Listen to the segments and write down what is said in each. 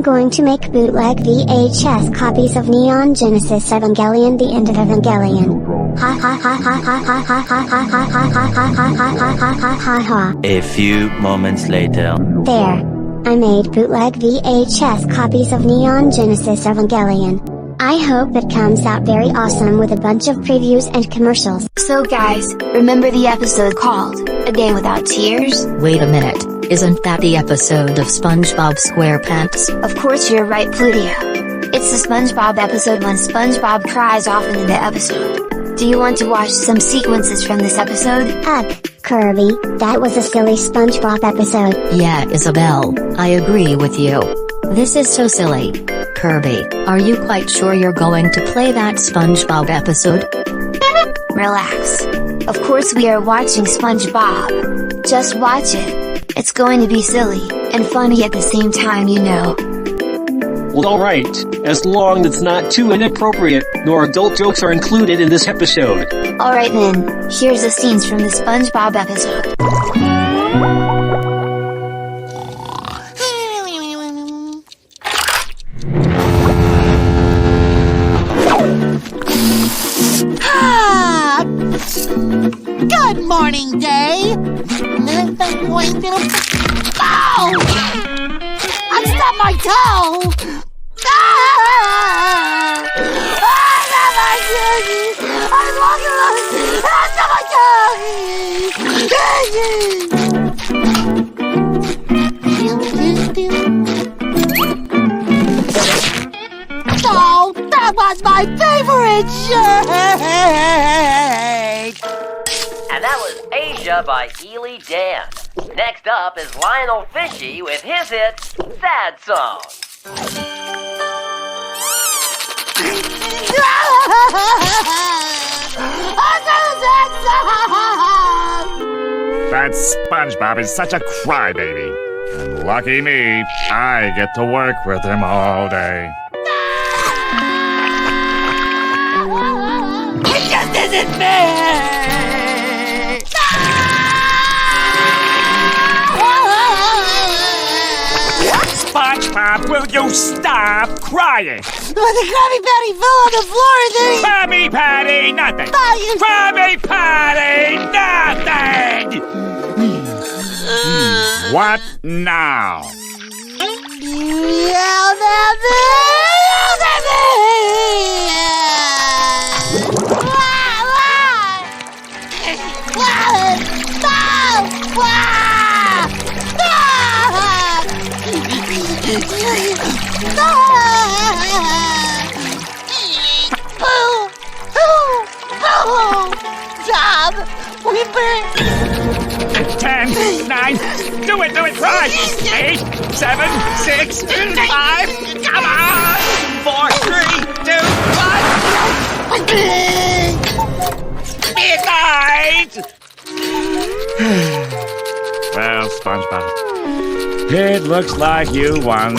I'm going to make bootleg VHS copies of Neon Genesis Evangelion, the End of Evangelion. Ha ha ha ha ha ha ha ha ha ha ha ha ha ha ha ha ha. A few moments later. There. I made bootleg VHS copies of Neon Genesis Evangelion. I hope it comes out very awesome with a bunch of previews and commercials. So guys, remember the episode called A Day Without Tears? Wait a minute, isn't that the episode of SpongeBob SquarePants? Of course you're right, Plutio. It's the SpongeBob episode when SpongeBob cries often in the episode. Do you want to watch some sequences from this episode? Ugh, Kirby, that was a silly SpongeBob episode. Yeah, Isabelle, I agree with you. This is so silly. Kirby, are you quite sure you're going to play that SpongeBob episode? Relax. Of course we are watching SpongeBob. Just watch it. It's going to be silly, and funny at the same time, you know. Well, alright, as long as it's not too inappropriate, nor adult jokes are included in this episode. Alright then, here's the scenes from the SpongeBob episode. Good morning, day! Ow! I stubbed my toe! Ah! My cookie! I was walking along and I stubbed my toe! Oh, that was my favorite shirt! And that was Asia by Ely Dan. Next up is Lionel Fishy with his hit, Sad Song. That SpongeBob is such a crybaby. And lucky me, I get to work with him all day. It just isn't fair! SpongeBob, will you stop crying? When the Krabby Patty fell on the floor, they... Krabby Patty, nothing! Krabby Patty, nothing! What now? Yelled at me! Yelled at me! Job! Whipper! 10, 9, do it, cry! 8, 7, 6, 5, come on! 4, 3, 2, 1! Midnight! Well, SpongeBob, it looks like you won.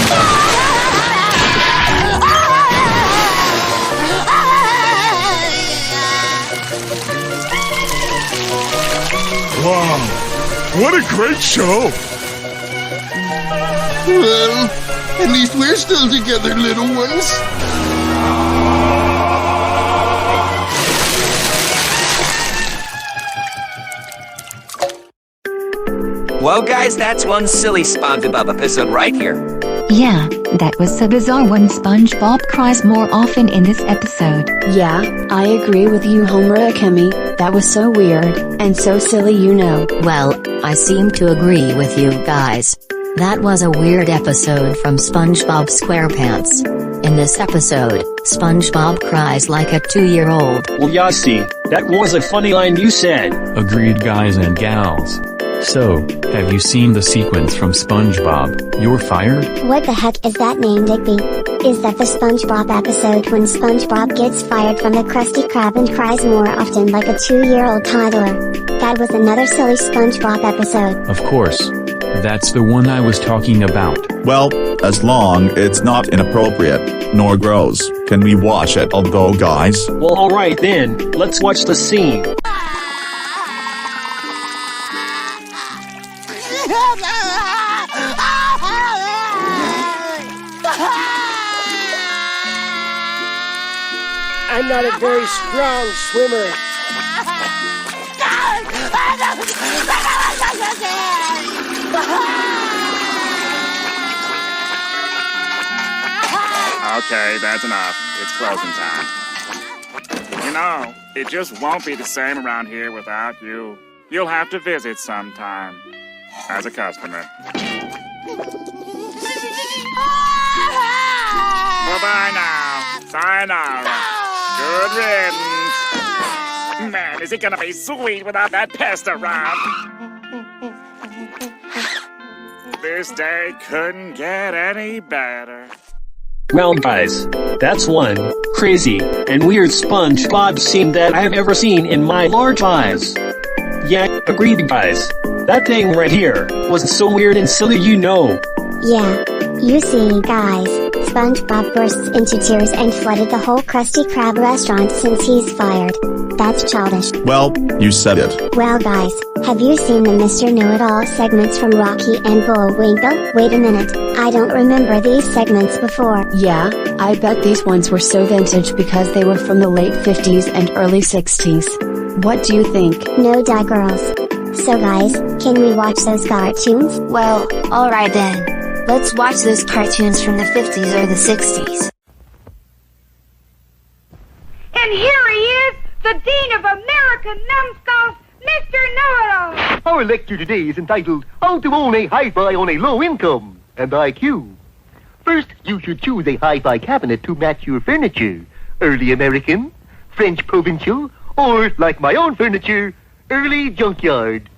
Wow, what a great show! Well, at least we're still together, little ones. Well, guys, that's one silly SpongeBob episode right here. Yeah, that was so bizarre when SpongeBob cries more often in this episode. Yeah, I agree with you, Homer Akemi. That was so weird, and so silly, you know. Well, I seem to agree with you guys. That was a weird episode from SpongeBob SquarePants. In this episode, SpongeBob cries like a 2-year-old. Well, Yossi, that was a funny line you said. Agreed, guys and gals. So, have you seen the sequence from SpongeBob, You're Fired? What the heck is that name, Digby? Is that the SpongeBob episode when SpongeBob gets fired from the Krusty Krab and cries more often like a 2-year-old toddler? That was another silly SpongeBob episode. Of course. That's the one I was talking about. Well, as long it's not inappropriate, nor gross, can we watch it all go, guys? Well, alright then, let's watch the scene. I'm not a very strong swimmer. Okay, that's enough. It's closing time. You know, it just won't be the same around here without you. You'll have to visit sometime. As a customer. Bye-bye now. Sayonara. Good riddance. Man, is it gonna be sweet without that pest around? This day couldn't get any better. Well, guys, that's one crazy and weird SpongeBob scene that I've ever seen in my large eyes. Yeah, agreed, guys. That thing right here was so weird and silly, you know. Yeah. You see, guys, SpongeBob bursts into tears and flooded the whole Krusty Krab restaurant since he's fired. That's childish. Well, you said it. Well, guys, have you seen the Mr. Know-It-All segments from Rocky and Bullwinkle? Wait a minute, I don't remember these segments before. Yeah, I bet these ones were so vintage because they were from the late 50s and early 60s. What do you think? No duh, girls. So guys, can we watch those cartoons? Well, alright then. Let's watch those cartoons from the 50s or the 60s. And here he is, the Dean of American Numbskulls, Mr. Know-It-All. Our lecture today is entitled, How to Own a Hi-Fi on a Low Income and IQ. First, you should choose a hi-fi cabinet to match your furniture. Early American, French Provincial, or, like my own furniture, early junkyard.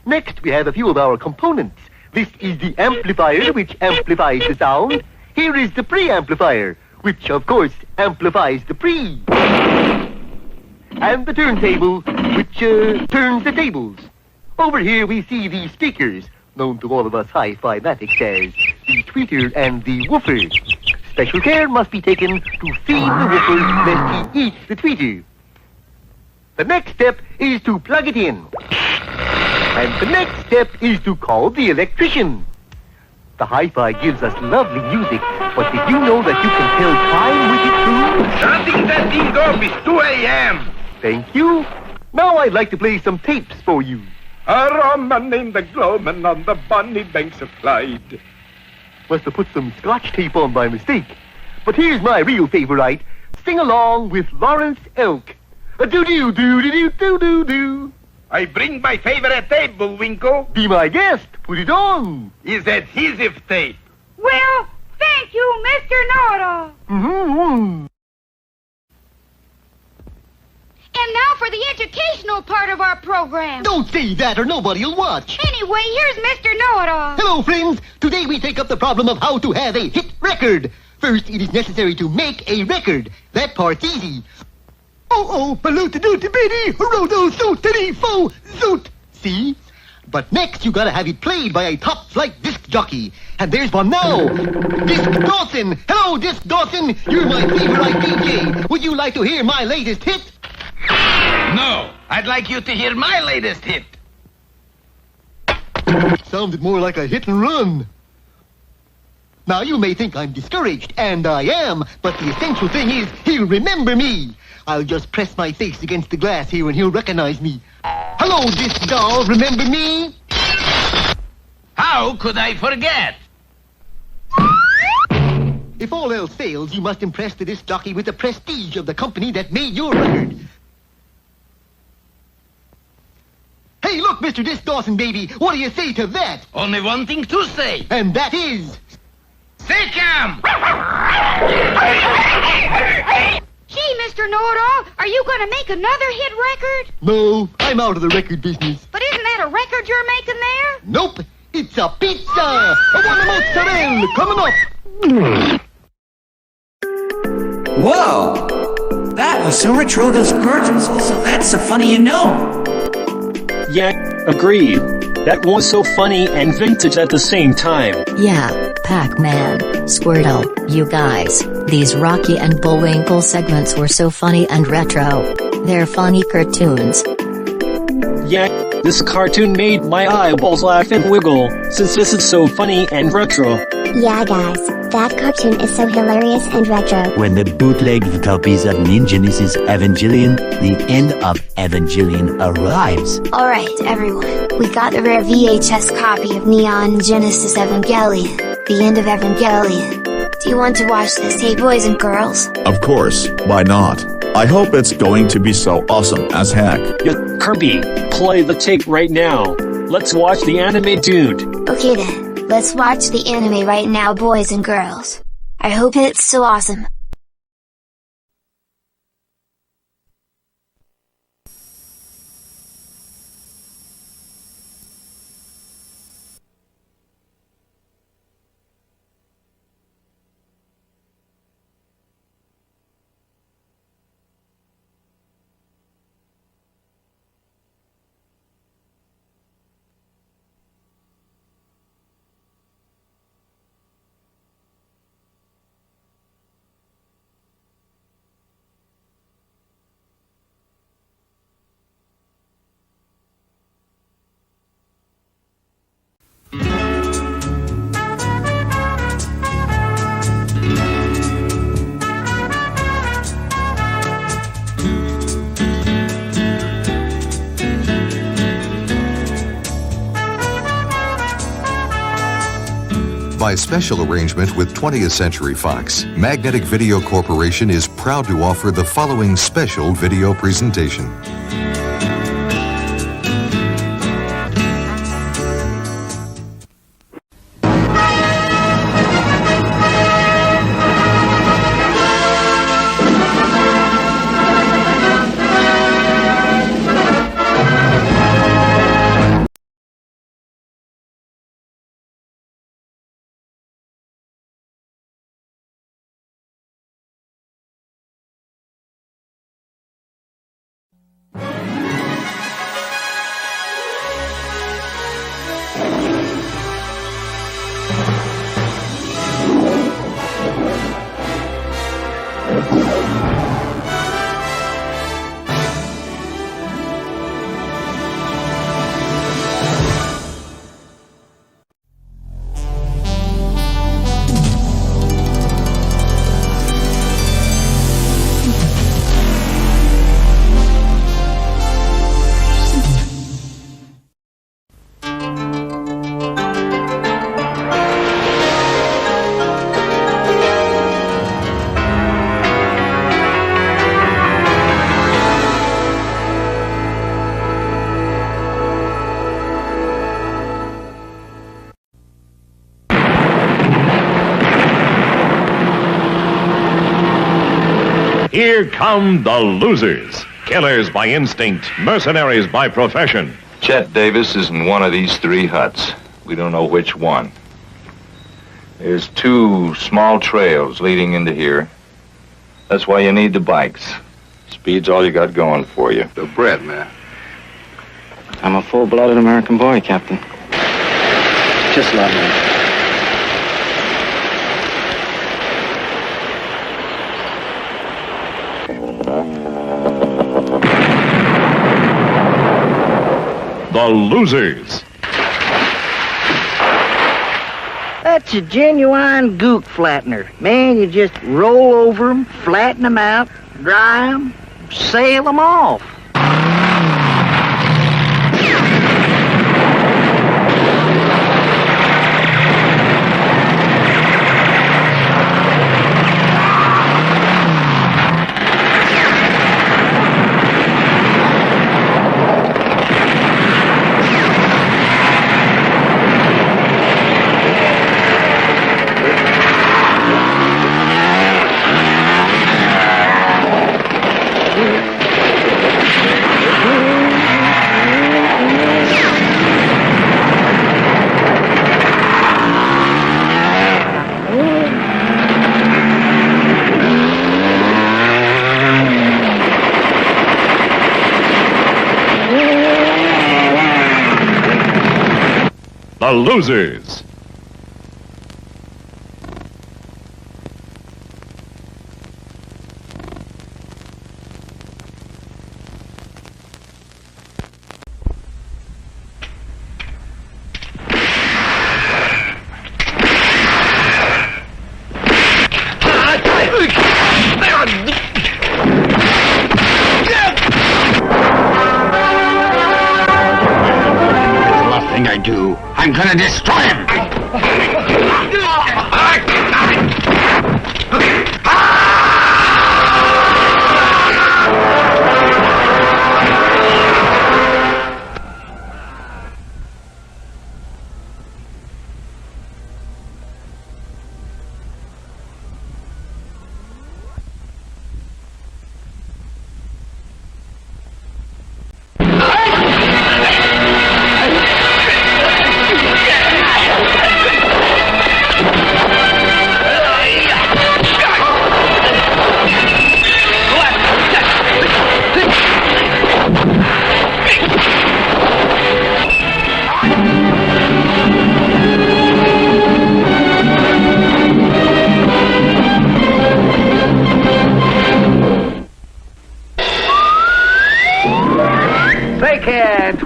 Next, we have a few of our components. This is the amplifier, which amplifies the sound. Here is the preamplifier, which, of course, amplifies the pre. And the turntable, which turns the tables. Over here, we see the speakers, known to all of us hi-fi matics as the tweeter and the woofer. Special care must be taken to feed the woofer lest he eats the tweeter. The next step is to plug it in. And the next step is to call the electrician. The hi-fi gives us lovely music, but did you know that you can tell time with it too? Starting that thing off is 2 a.m. Thank you. Now I'd like to play some tapes for you. A Roman named the Glowman on the bonny banks of Clyde. Must have put some scotch tape on by mistake. But here's my real favorite. Sing along with Lawrence Elk. A-do-do-do-do-do-do-do-do. I bring my favorite tape, Bullwinkle. Be my guest. Put it on. Is adhesive tape. Well, thank you, Mr. Know-It-All. Mm-hmm. And now for the educational part of our program. Don't say that or nobody'll watch. Anyway, here's Mr. Know-It-All. Hello, friends. Today we take up the problem of how to have a hit record. First, it is necessary to make a record. That part's easy. Oh, baluta-doota-bitty, rodo-soot-titty-fo, zoot. See? But next, you gotta have it played by a top-flight disc jockey. And there's one now. Disc Dawson. Hello, Disc Dawson. You're my favorite DJ. Would you like to hear my latest hit? No, I'd like you to hear my latest hit. Sounded more like a hit and run. Now, you may think I'm discouraged, and I am, but the essential thing is he'll remember me. I'll just press my face against the glass here and he'll recognize me. Hello, Disc Doll, remember me? How could I forget? If all else fails, you must impress the disc jockey with the prestige of the company that made your record. Hey, look, Mr. Disc Dawson, baby, what do you say to that? Only one thing to say. And that is... Stay calm! Gee, Mr. Know-It-All, are you going to make another hit record? No, I'm out of the record business. But isn't that a record you're making there? Nope, it's a pizza! A one mozzarella coming up! Whoa! That was so retro, those birds were so that's so funny, you know. Yeah, agreed. That was so funny and vintage at the same time. Yeah, Pac-Man, Squirtle, you guys, these Rocky and Bullwinkle segments were so funny and retro. They're funny cartoons. Yeah, This cartoon made my eyeballs laugh and wiggle, since this is so funny and retro. Yeah guys, that cartoon is so hilarious and retro. When the bootleg copies of Neon Genesis Evangelion, the End of Evangelion arrives. Alright, everyone. We got the rare VHS copy of Neon Genesis Evangelion, the End of Evangelion. Do you want to watch this, hey boys and girls? Of course, why not? I hope it's going to be so awesome as heck. Yeah, Kirby, play the tape right now. Let's watch the anime, dude. Okay then, let's watch the anime right now, boys and girls. I hope it's so awesome. By special arrangement with 20th Century Fox, Magnetic Video Corporation is proud to offer the following special video presentation. Here come the losers. Killers by instinct, mercenaries by profession. Chet Davis is in one of these three huts. We don't know which one. There's two small trails leading into here. That's why you need the bikes. Speed's all you got going for you. The bread, man. I'm a full-blooded American boy, Captain. Just love me. The losers. That's a genuine gook flattener. Man, you just roll over them, flatten them out, dry them, sail them off. The losers. I do? I'm gonna destroy him!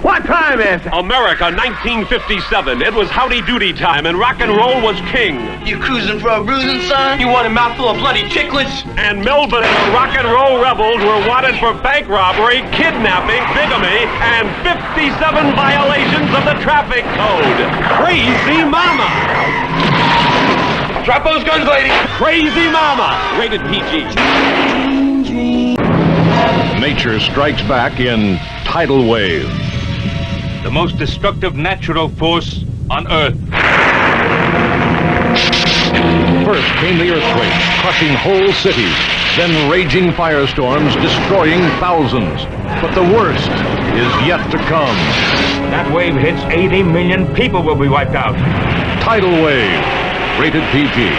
What time is it? America, 1957. It was howdy doody time, and rock and roll was king. You cruising for a bruising, son? You want a mouthful of bloody chiclets? And Melbourne and the rock and roll rebels were wanted for bank robbery, kidnapping, bigamy, and 57 violations of the traffic code. Crazy Mama! Drop those guns, lady! Crazy Mama! Rated PG. Nature strikes back in tidal wave. The most destructive natural force on Earth. First came the earthquake, crushing whole cities. Then raging firestorms, destroying thousands. But the worst is yet to come. That wave hits 80 million people will be wiped out. Tidal wave. Rated PG.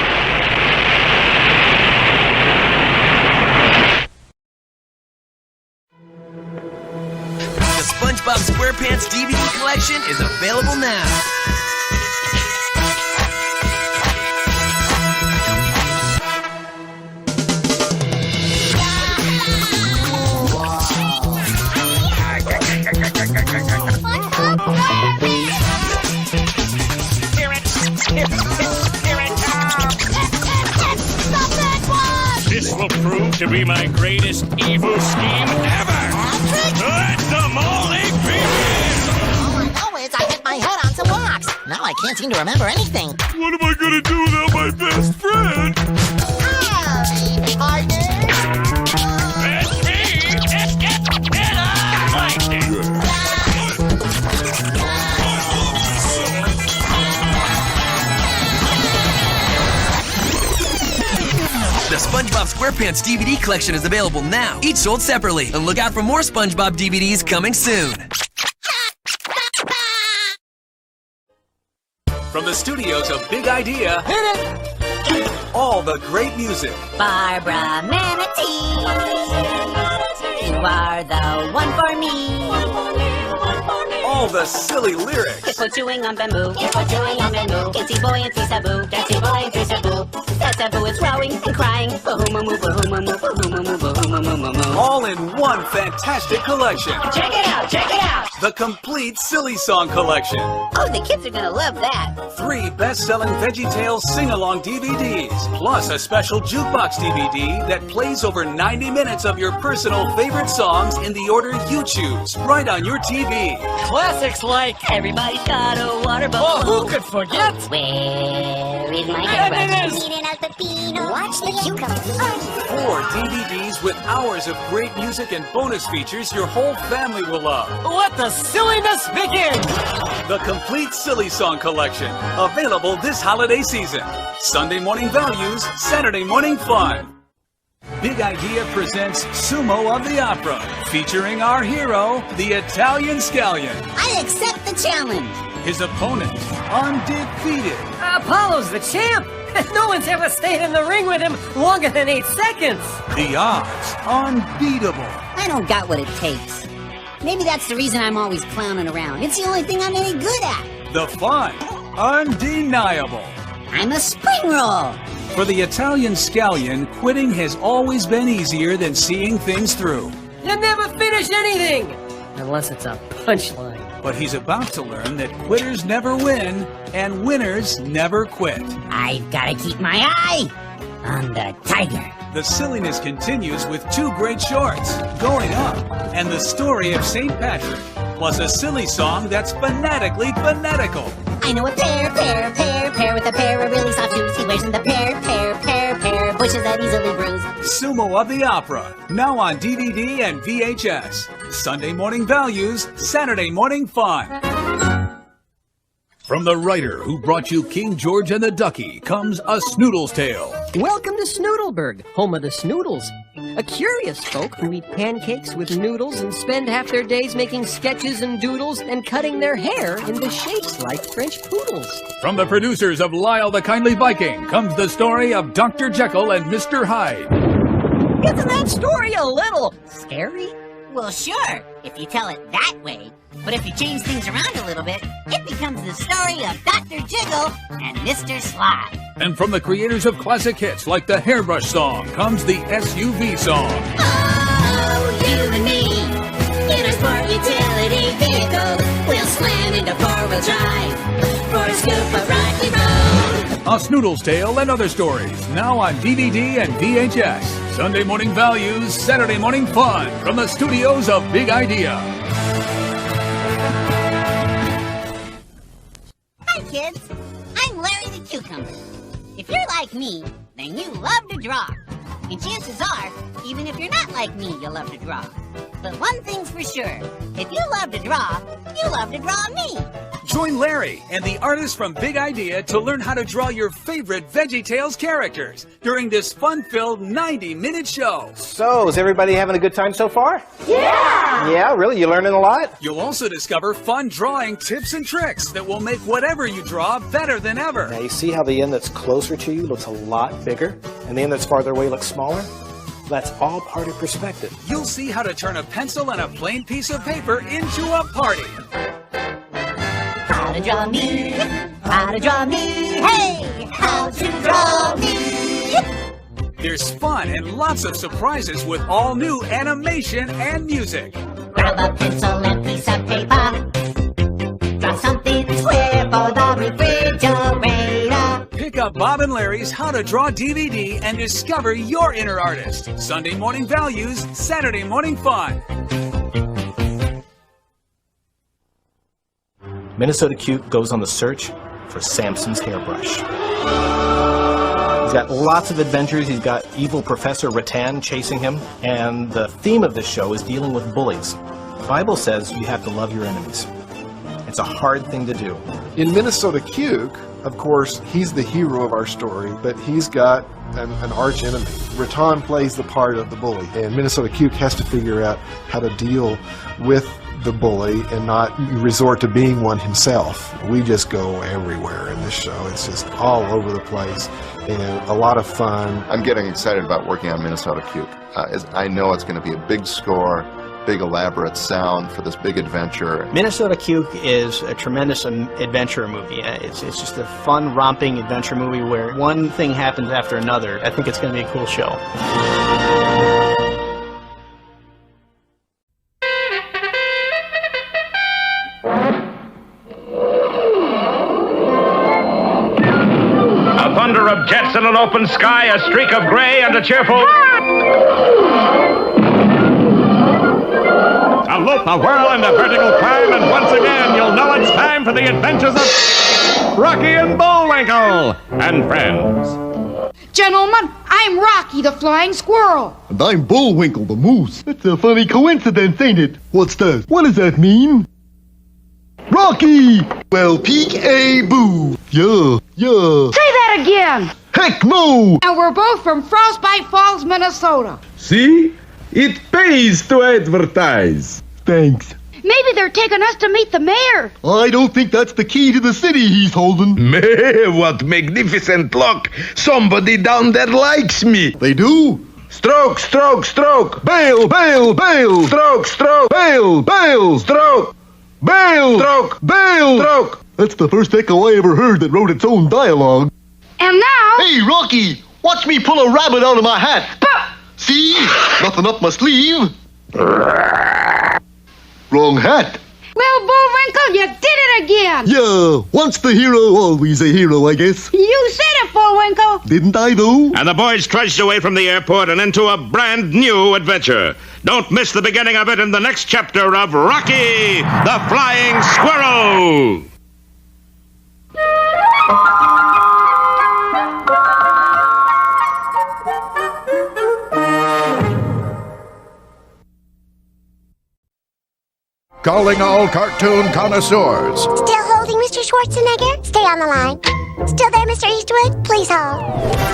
SpongeBob SquarePants DVD collection is available now. This will prove to be my greatest evil scheme ever. Let them all begin! All I know is I hit my head on some rocks. Now I can't seem to remember anything. What am I gonna do without my best friend? Howdy, partner. That's me! Get up! Like it! The SpongeBob SquarePants DVD collection is available now, each sold separately. And look out for more SpongeBob DVDs coming soon. From the studios of Big Idea, Hit it! all the great music. Barbara Manatee, you are the one for me. All the silly lyrics. It's for chewing on bamboo. It's for chewing on bamboo. Dancey boy and three sabu. Dancey boy and three sabu. That sabu is rowing and crying. Bahoomamoo, bahoomamoo, bahoomamoo, bahoomamoo. All in one fantastic collection. Check it out, check it out. The complete Silly Song Collection. Oh, the kids are gonna love that. 3 best-selling Veggie Tales sing-along DVDs, plus a special jukebox DVD that plays over 90 minutes of your personal favorite songs in the order you choose, right on your TV. Classics like Everybody's Got a Water Bottle. Oh, who could forget? Where is my There Watch the cucumber. 4 DVDs with hours of great music and bonus features your whole family will love. Let the silliness begin. The complete Silly Song Collection, available this holiday season. Sunday morning values, Saturday morning fun. Big Idea presents Sumo of the Opera, featuring our hero, the Italian Scallion. I accept the challenge. His opponent, undefeated. Apollo's the champ. No one's ever stayed in the ring with him longer than 8 seconds. The odds, unbeatable. I don't got what it takes. Maybe that's the reason I'm always clowning around. It's the only thing I'm any good at. The fun, undeniable. I'm a spring roll. For the Italian Scallion, quitting has always been easier than seeing things through. You never finish anything. Unless it's a punchline. But he's about to learn that quitters never win, and winners never quit. I've got to keep my eye on the tiger. The silliness continues with two great shorts, Going Up, and the story of St. Patrick, plus a silly song that's phonetically phonetical. I know a pear with a pair of really soft shoes. He wears in the pear bushes that easily bruise. Sumo of the Opera, now on DVD and VHS. Sunday morning values, Saturday morning fun. From the writer who brought you King George and the Ducky comes A Snoodle's Tale. Welcome to Snoodleburg, home of the Snoodles. A curious folk who eat pancakes with noodles and spend half their days making sketches and doodles and cutting their hair into shapes like French poodles. From the producers of Lyle the Kindly Viking comes the story of Dr. Jekyll and Mr. Hyde. Isn't that story a little scary? Well, sure, if you tell it that way. But if you change things around a little bit, it becomes the story of Dr. Jiggle and Mr. Sly. And from the creators of classic hits like the Hairbrush song comes the SUV song. Oh, you and me, in our sport utility vehicle, we'll slam into four-wheel drive for a scoop of rocky road. A Snoodle's Tale and Other Stories, now on DVD and VHS. Sunday morning values, Saturday morning fun from the studios of Big Idea. Hi, kids. I'm Larry the Cucumber. If you're like me, then you love to draw. And chances are, even if you're not like me, you'll love to draw. But one thing's for sure. If you love to draw, you love to draw me. Join Larry and the artists from Big Idea to learn how to draw your favorite Veggie Tales characters during this fun-filled 90-minute show. So, is everybody having a good time so far? Yeah! Yeah, really? You learning a lot? You'll also discover fun drawing tips and tricks that will make whatever you draw better than ever. Now, you see how the end that's closer to you looks a lot bigger, and the end that's farther away looks smaller? That's all part of perspective. You'll see how to turn a pencil and a plain piece of paper into a party. How to draw me, how to draw me, hey, how to draw me. There's fun and lots of surprises with all new animation and music. Grab a pencil and piece of paper, draw something square for the refrigerator. Pick up Bob and Larry's How to Draw DVD and discover your inner artist. Sunday morning values, Saturday morning fun. Minnesota Cute goes on the search for Samson's hairbrush. He's got lots of adventures. He's got evil Professor Rattan chasing him, and the theme of this show is dealing with bullies. The Bible says you have to love your enemies. It's a hard thing to do. In Minnesota Cute, of course, he's the hero of our story, but he's got an arch enemy. Rattan plays the part of the bully, and Minnesota Cute has to figure out how to deal with the bully and not resort to being one himself. We just go everywhere in this show. It's just all over the place and a lot of fun. I'm getting excited about working on Minnesota Cute. I know it's going to be a big score, big elaborate sound for this big adventure. Minnesota Cute is a tremendous adventure movie. It's just a fun, romping adventure movie where one thing happens after another. I think it's going to be a cool show. Thunder of jets in an open sky, a streak of gray, and a cheerful... A loop, a whirl, and a vertical climb, and once again, you'll know it's time for the adventures of Rocky and Bullwinkle and friends. Gentlemen, I'm Rocky the Flying Squirrel. And I'm Bullwinkle the Moose. That's a funny coincidence, ain't it? What's that? What does that mean? Rocky! Well, peek-a-boo. Yeah. Say that again. Heck no! And we're both from Frostbite Falls, Minnesota. See? It pays to advertise. Thanks. Maybe they're taking us to meet the mayor. I don't think that's the key to the city he's holding. What magnificent luck! Somebody down there likes me. They do? Stroke, stroke, stroke. Bail, bail, bail. Stroke, stroke. Bail, bail. Stroke. Bail! Stroke! Bail! Stroke! That's the first echo I ever heard that wrote its own dialogue. And now... Hey, Rocky! Watch me pull a rabbit out of my hat! See? Nothing up my sleeve. Wrong hat. Well, Bullwinkle, Bullwinkle, you did it again! Yeah, once the hero, always a hero, I guess. You said it, Bullwinkle! Didn't I, though? And the boys trudged away from the airport and into a brand new adventure. Don't miss the beginning of it in the next chapter of Rocky, the Flying Squirrel! Calling all cartoon connoisseurs. Still holding, Mr. Schwarzenegger? Stay on the line. Still there, Mr. Eastwood? Please hold.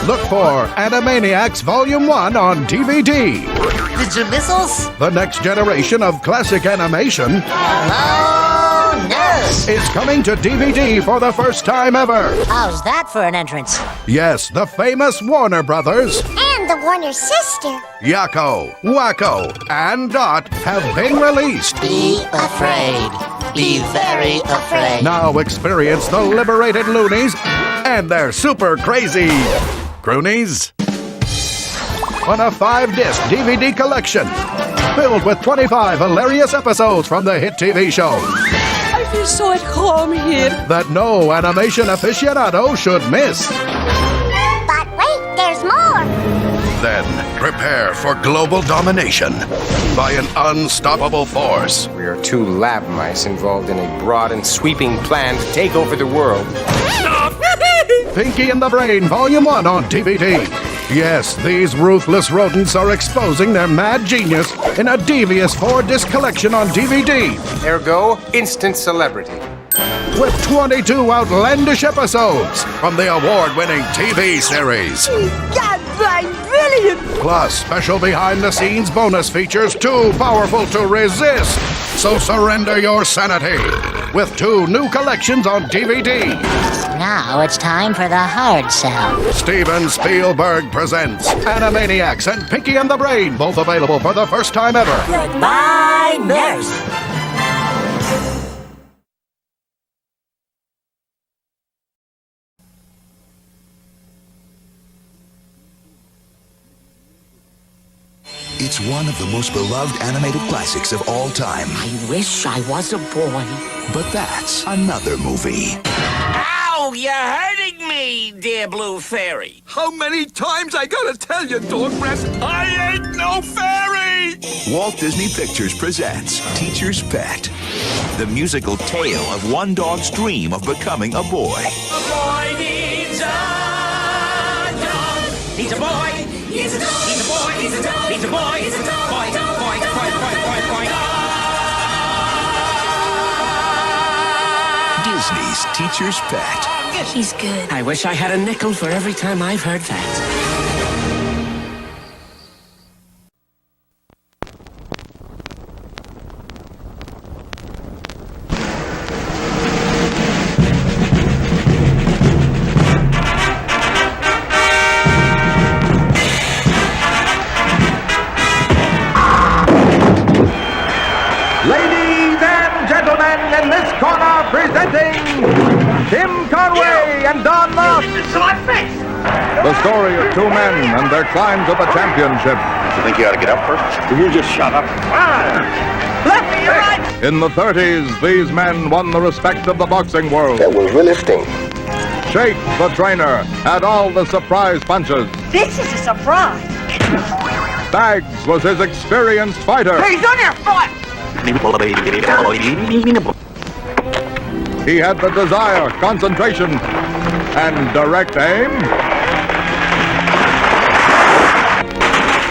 Look for Animaniacs Volume 1 on DVD. Did you missiles? The next generation of classic animation. Hello, nurse. Is coming to DVD for the first time ever. How's that for an entrance? Yes, the famous Warner Brothers. And the Warner sister. Yakko, Wacko, and Dot have been released. Be afraid. Be very afraid. Now experience the liberated loonies and their super crazy croonies on a 5-disc DVD collection filled with 25 hilarious episodes from the hit TV show. I feel so at home here. That no animation aficionado should miss. But wait, there's more. Then prepare for global domination by an unstoppable force. We are 2 lab mice involved in a broad and sweeping plan to take over the world. Pinky and the Brain Volume 1 on DVD. Yes, these ruthless rodents are exposing their mad genius in a devious 4-disc collection on DVD. Ergo, instant celebrity. With 22 outlandish episodes from the award-winning TV series. God's brilliant! Plus special behind-the-scenes bonus features too powerful to resist. So surrender your sanity with 2 new collections on DVD. Now it's time for the hard sell. Steven Spielberg presents Animaniacs and Pinky and the Brain, both available for the first time ever. Goodbye, nurse. It's one of the most beloved animated classics of all time. I wish I was a boy. But that's another movie. Ow! You're hurting me, dear Blue Fairy. How many times I gotta tell you, dog breast, I ain't no fairy! Walt Disney Pictures presents Teacher's Pet, the musical tale of one dog's dream of becoming a boy. A boy needs a dog. Needs a boy. Needs a dog. Needs a boy. Needs a dog. Needs a boy. Needs a dog. Boy, boy, boy, boy, boy, boy. Disney's Teacher's Pet. He's good. I wish I had a nickel for every time I've heard that. Ladies and gentlemen, in this corner, presenting Tim Conway and Don Moss. The story of 2 men and their climb to the championship. You think you ought to get up first? You just shut up. Lefty, you're right. In the 30s, these men won the respect of the boxing world. That was really sting. Shake, the trainer, had all the surprise punches. This is a surprise. Bags was his experienced fighter. He's on your foot. He had the desire, concentration, and direct aim.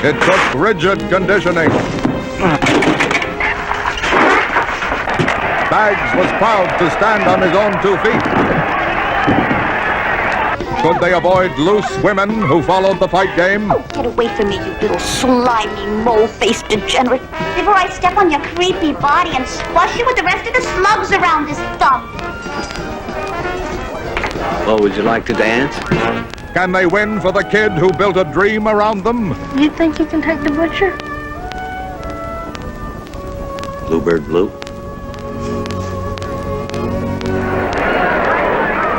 It took rigid conditioning. Bags was proud to stand on his own 2 feet. Could they avoid loose women who followed the fight game? Oh, get away from me, you little slimy, mole-faced degenerate. Before I step on your creepy body and squash you with the rest of the slugs around this thumb. Well, would you like to dance? Can they win for the kid who built a dream around them? You think you can take the butcher? Bluebird Blue.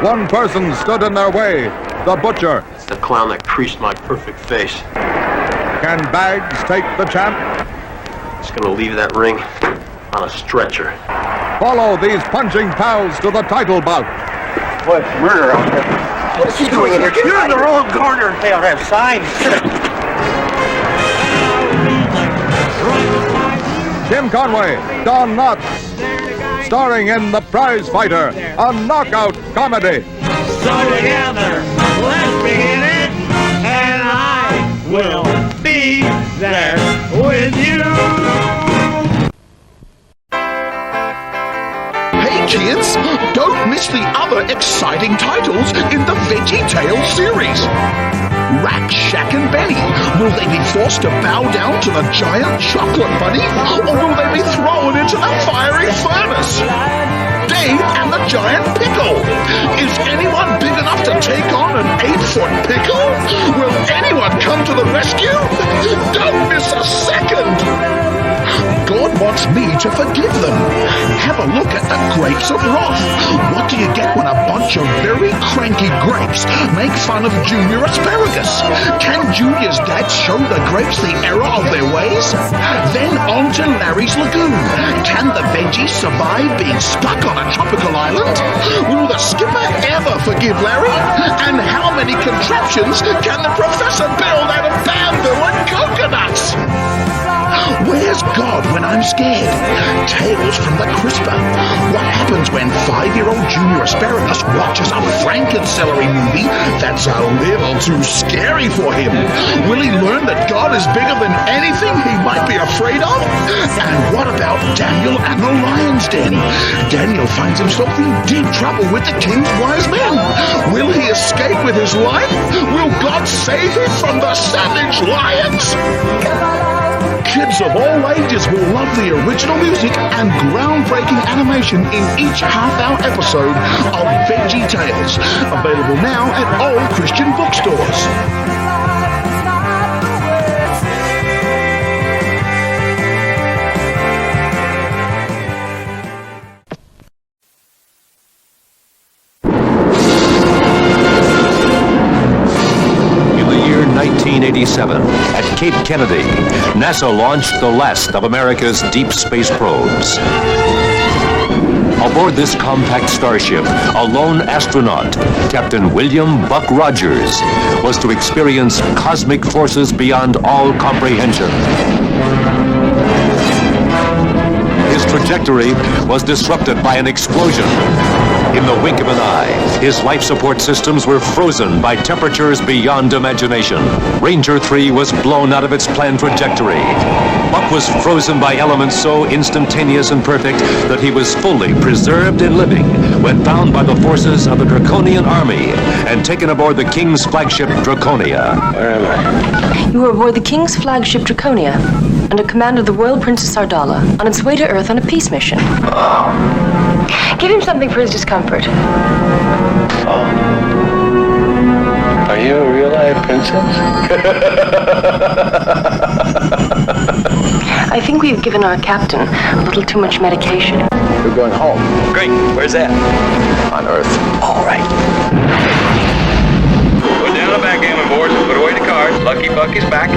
One person stood in their way, the butcher. It's the clown that creased my perfect face. Can Bags take the champ? Just gonna leave that ring on a stretcher. Follow these punching pals to the title bout. What? Murder out there. What is he doing in here? You're in the wrong corner. They don't have signs. Tim Conway, Don Knotts. Starring in The Prize Fighter, a knockout comedy. So together, let's begin it, and I will be there with you. Hey kids, don't miss the other exciting titles in the Veggie Tales series. Rack, Shack, and Benny. Will they be forced to bow down to the giant chocolate bunny? Or will they be thrown into the fiery furnace? Dave and the giant pickle. Is anyone big enough to take on an 8-foot pickle? Will anyone come to the rescue? Don't miss a second. God wants me to forgive them. Have a look at the grapes of wrath. What do you get when a bunch of very cranky grapes make fun of Junior Asparagus? Can Junior's dad show the grapes the error of their ways? Then on to Larry's Lagoon. Can the veggies survive being stuck on a tropical island? Will the skipper ever forgive Larry? And how many contraptions can the professor build out of bamboo and coconuts? Where's God when I'm scared? Tales from the Crisper. What happens when 5-year-old Junior Asparagus watches a Franken-celery movie that's a little too scary for him? Will he learn that God is bigger than anything he might be afraid of? And what about Daniel and the Lion's Den? Daniel finds himself in deep trouble with the king's wise men. Will he escape with his life? Will God save him from the savage lions? Kids of all ages will love the original music and groundbreaking animation in each half-hour episode of Veggie Tales. Available now at all Christian bookstores. In the year 1987, at Cape Kennedy, NASA launched the last of America's deep space probes. Aboard this compact starship, a lone astronaut, Captain William Buck Rogers, was to experience cosmic forces beyond all comprehension. His trajectory was disrupted by an explosion. In the wink of an eye, his life support systems were frozen by temperatures beyond imagination. Ranger 3 was blown out of its planned trajectory. Buck was frozen by elements so instantaneous and perfect that he was fully preserved and living when found by the forces of the Draconian army and taken aboard the King's flagship Draconia. Where am I? You are aboard the King's flagship Draconia, under command of the Royal Princess Ardala, on its way to Earth on a peace mission. Oh. Give him something for his discomfort. Oh. Are you a real life princess? I think we've given our captain a little too much medication. We're going home. Great. Where's that? On Earth. All right. Put down the backgammon boards and put away the cards. Lucky Buck is back.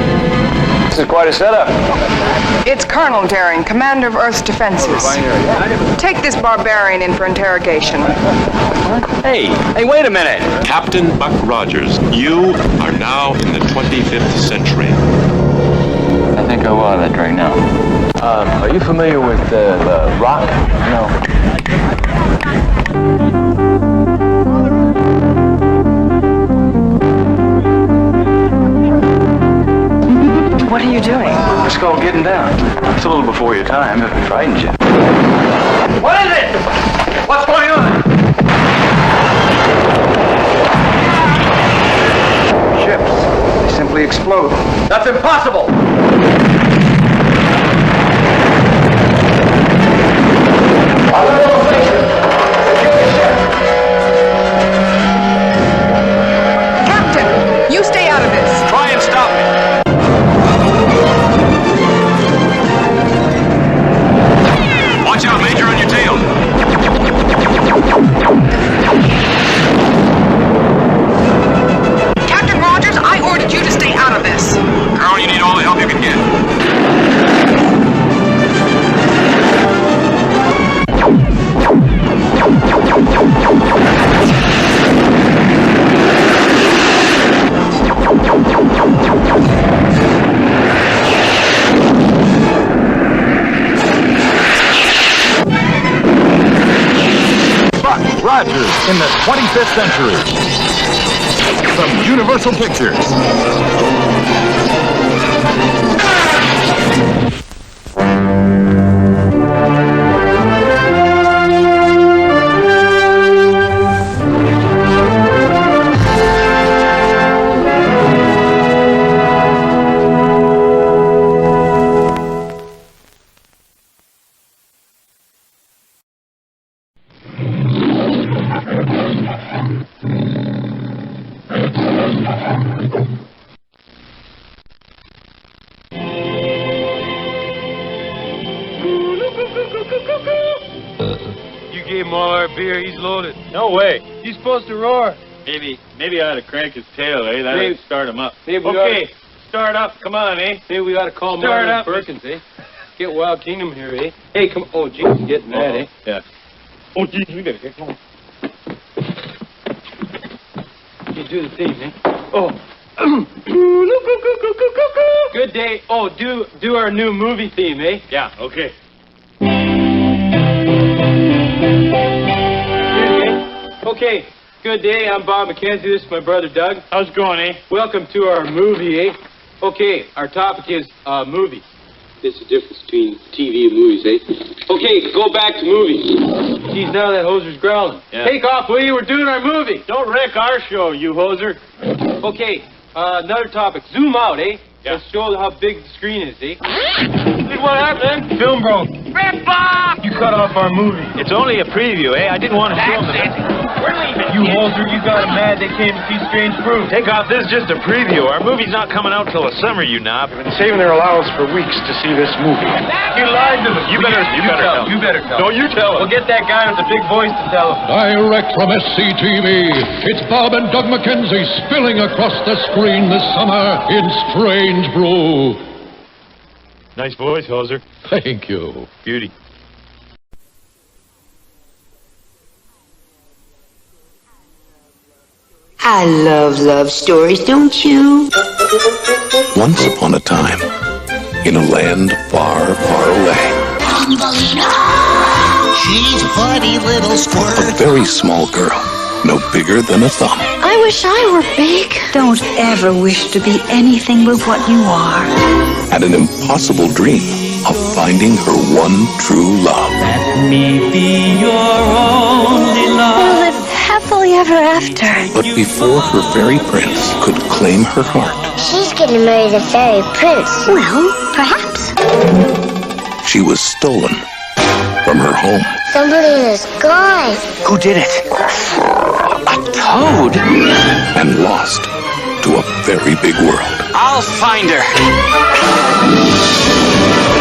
This is quite a setup. It's Colonel Daring, commander of Earth's defenses. Take this barbarian in for interrogation. Hey, wait a minute. Captain Buck Rogers, you are now in the 25th century. I think I will that right now. Are you familiar with the rock? No. What are you doing? It's called getting down. It's a little before your time if it frightens you. What is it? What's going on? Ships. They simply explode. That's impossible. Captain, you stay out of this. Try and stop me. Watch out, Major, on your tail. Captain Rogers, I ordered you to stay out of this. Girl, you need all the help you in the 25th century. From Universal Pictures. You gave him all our beer, he's loaded. No way. He's supposed to roar. Maybe I ought to crank his tail, eh? That'll start him up. Maybe we Okay, start up. Come on, eh? Maybe we ought to call Start Marvin up. Perkins, eh? Get Wild Kingdom here, eh? Hey, come on. Oh, geez, he's getting mad, eh? Yeah. Oh, geez, we better get going. You do the theme, eh? Oh. Good day. Oh, do our new movie theme, eh? Yeah, okay. Okay, good day. I'm Bob McKenzie. This is my brother Doug. How's it going, eh? Welcome to our movie, eh? Okay, our topic is movies. There's a difference between TV and movies, eh? Okay, go back to movies. Geez, now that hoser's growling. Yeah. Take off, will you? We're doing our movie. Don't wreck our show, you hoser. Okay, another topic. Zoom out, eh? Yeah. Let's show how big the screen is, eh? What happened? Film broke. You cut off our movie. It's only a preview, eh? I didn't want to show him the... We're leaving. You hoser, you got them mad. They came to see Strange Brew. Take off, this is just a preview. Our movie's not coming out till the summer, you knob. They've been saving their allowance for weeks to see this movie. You lied to them. You better tell. You better tell. No, you tell him. We'll get that guy with the big voice to tell him. Direct from SCTV, it's Bob and Doug McKenzie spilling across the screen this summer in Strange Brew. Nice voice, hoser. Thank you. Beauty. I love stories, don't you? Once upon a time, in a land far, far away, She's a funny little squirt. a very small girl, no bigger than a thumb, I wish I were big. Don't ever wish to be anything but what you are. had an impossible dream of finding her one true love. Let me be your only love. We'll live happily ever after. But before her fairy prince could claim her heart, She's gonna marry the fairy prince. Well, perhaps. she was stolen from her home. Thumbelina's gone. Who did it? A toad! And lost to a very big world. I'll find her.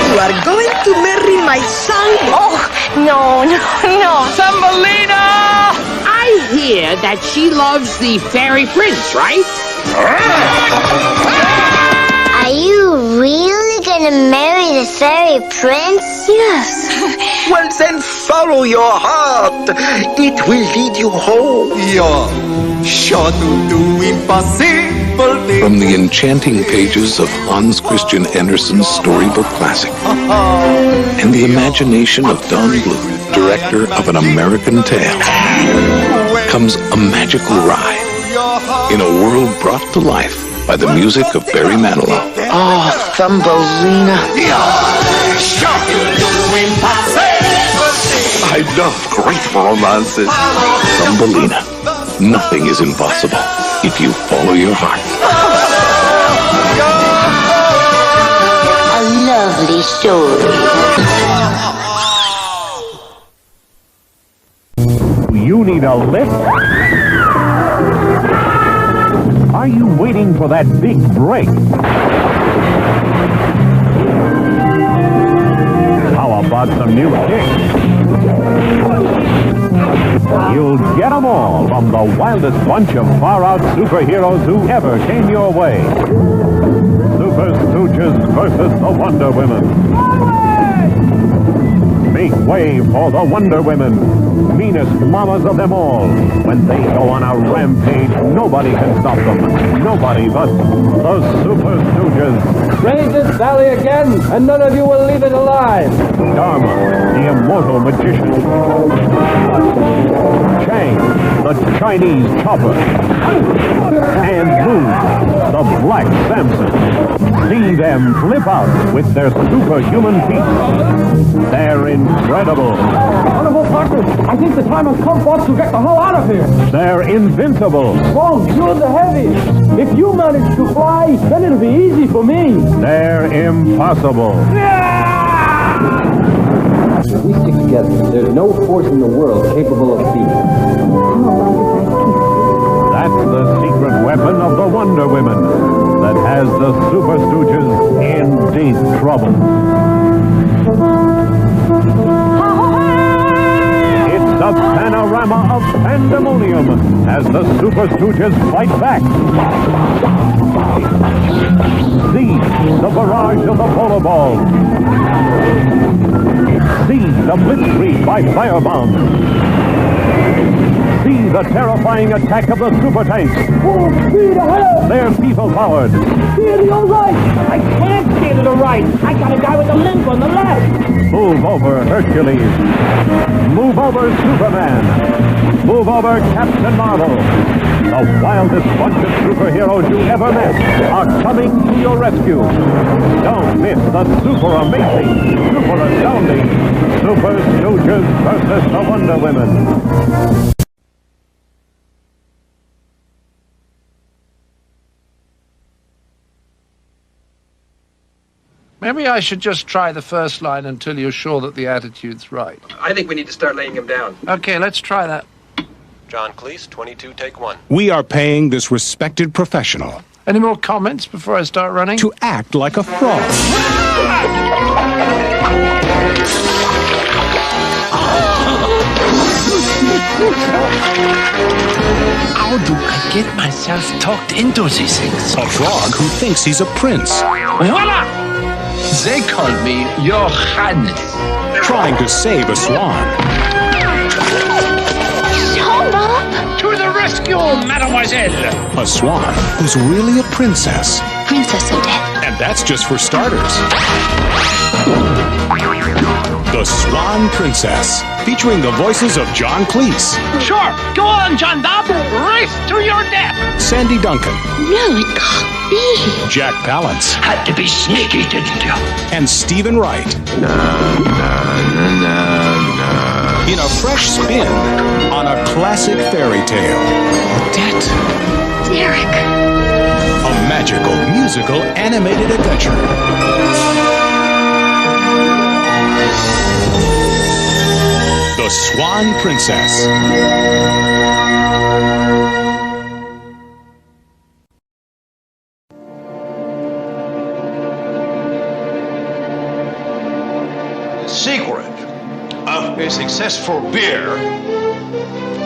You are going to marry my son? Oh, no. Thumbelina! I hear that she loves the fairy prince, right? Are you really gonna marry the fairy prince? Yes. Well, then follow your heart. It will lead you home. From the enchanting pages of Hans Christian Andersen's storybook classic and the imagination of Don Bluth, director of An American Tale, comes a magical ride in a world brought to life by the music of Barry Manilow. Oh, Thumbelina. I love great romances. Thumbelina. Nothing is impossible if you follow your heart. A lovely story. You need a lift? Are you waiting for that big break? How about some new kicks? You'll get them all from the wildest bunch of far-out superheroes who ever came your way. Super Stooges versus the Wonder Women. Make way for the Wonder Women, meanest mamas of them all. When they go on a rampage, nobody can stop them. Nobody but the Super Stooges. Raise this valley again, and none of you will leave it alive. Dharma, the immortal magician. Krang, the Chinese Chopper, and Brew, the Black Samson. See them flip out with their superhuman feet. They're incredible. Honorable Parker, I think the time has come for us to get the hell out of here. They're invincible. Wrong, you're the heaviest. If you manage to fly, then it'll be easy for me. They're impossible. If we stick together, there's no force in the world capable of beating us. That's the secret weapon of the Wonder Women that has the Super Stooges in deep trouble. It's a panorama of pandemonium as the Super Stooges fight back. See the barrage of the polar balls. See the blitzkrieg by firebombs. See the terrifying attack of the super tanks. Full speed ahead! They're people-powered. Steer to your right! I can't steer to the right! I got a guy with a limp on the left! Move over, Hercules. Move over, Superman. Move over, Captain Marvel. The wildest bunch of superheroes you ever met are coming to your rescue. Don't miss the super amazing, super astounding Super Stooges versus the Wonder Women. Maybe I should just try the first line until you're sure that the attitude's right. I think we need to start laying him down. Okay, let's try that. John Cleese, 22, take 1. We are paying this respected professional Any more comments before I start running? to act like a fraud. How do I get myself talked into these things? A frog who thinks he's a prince. Voila! They call me Your Highness. Trying to save a swan. To the rescue, mademoiselle! A swan who's really a princess. Princess Odette. And that's just for starters. The Swan Princess, featuring the voices of John Cleese, Sure, go on, John Dobb. Race to your death. Sandy Duncan, No, it can't be. Jack Palance, Had to be sneaky, didn't you? and Stephen Wright. In a fresh spin on a classic fairy tale. Odette. Derek. A magical, musical, animated adventure. The Swan Princess. The secret of a successful beer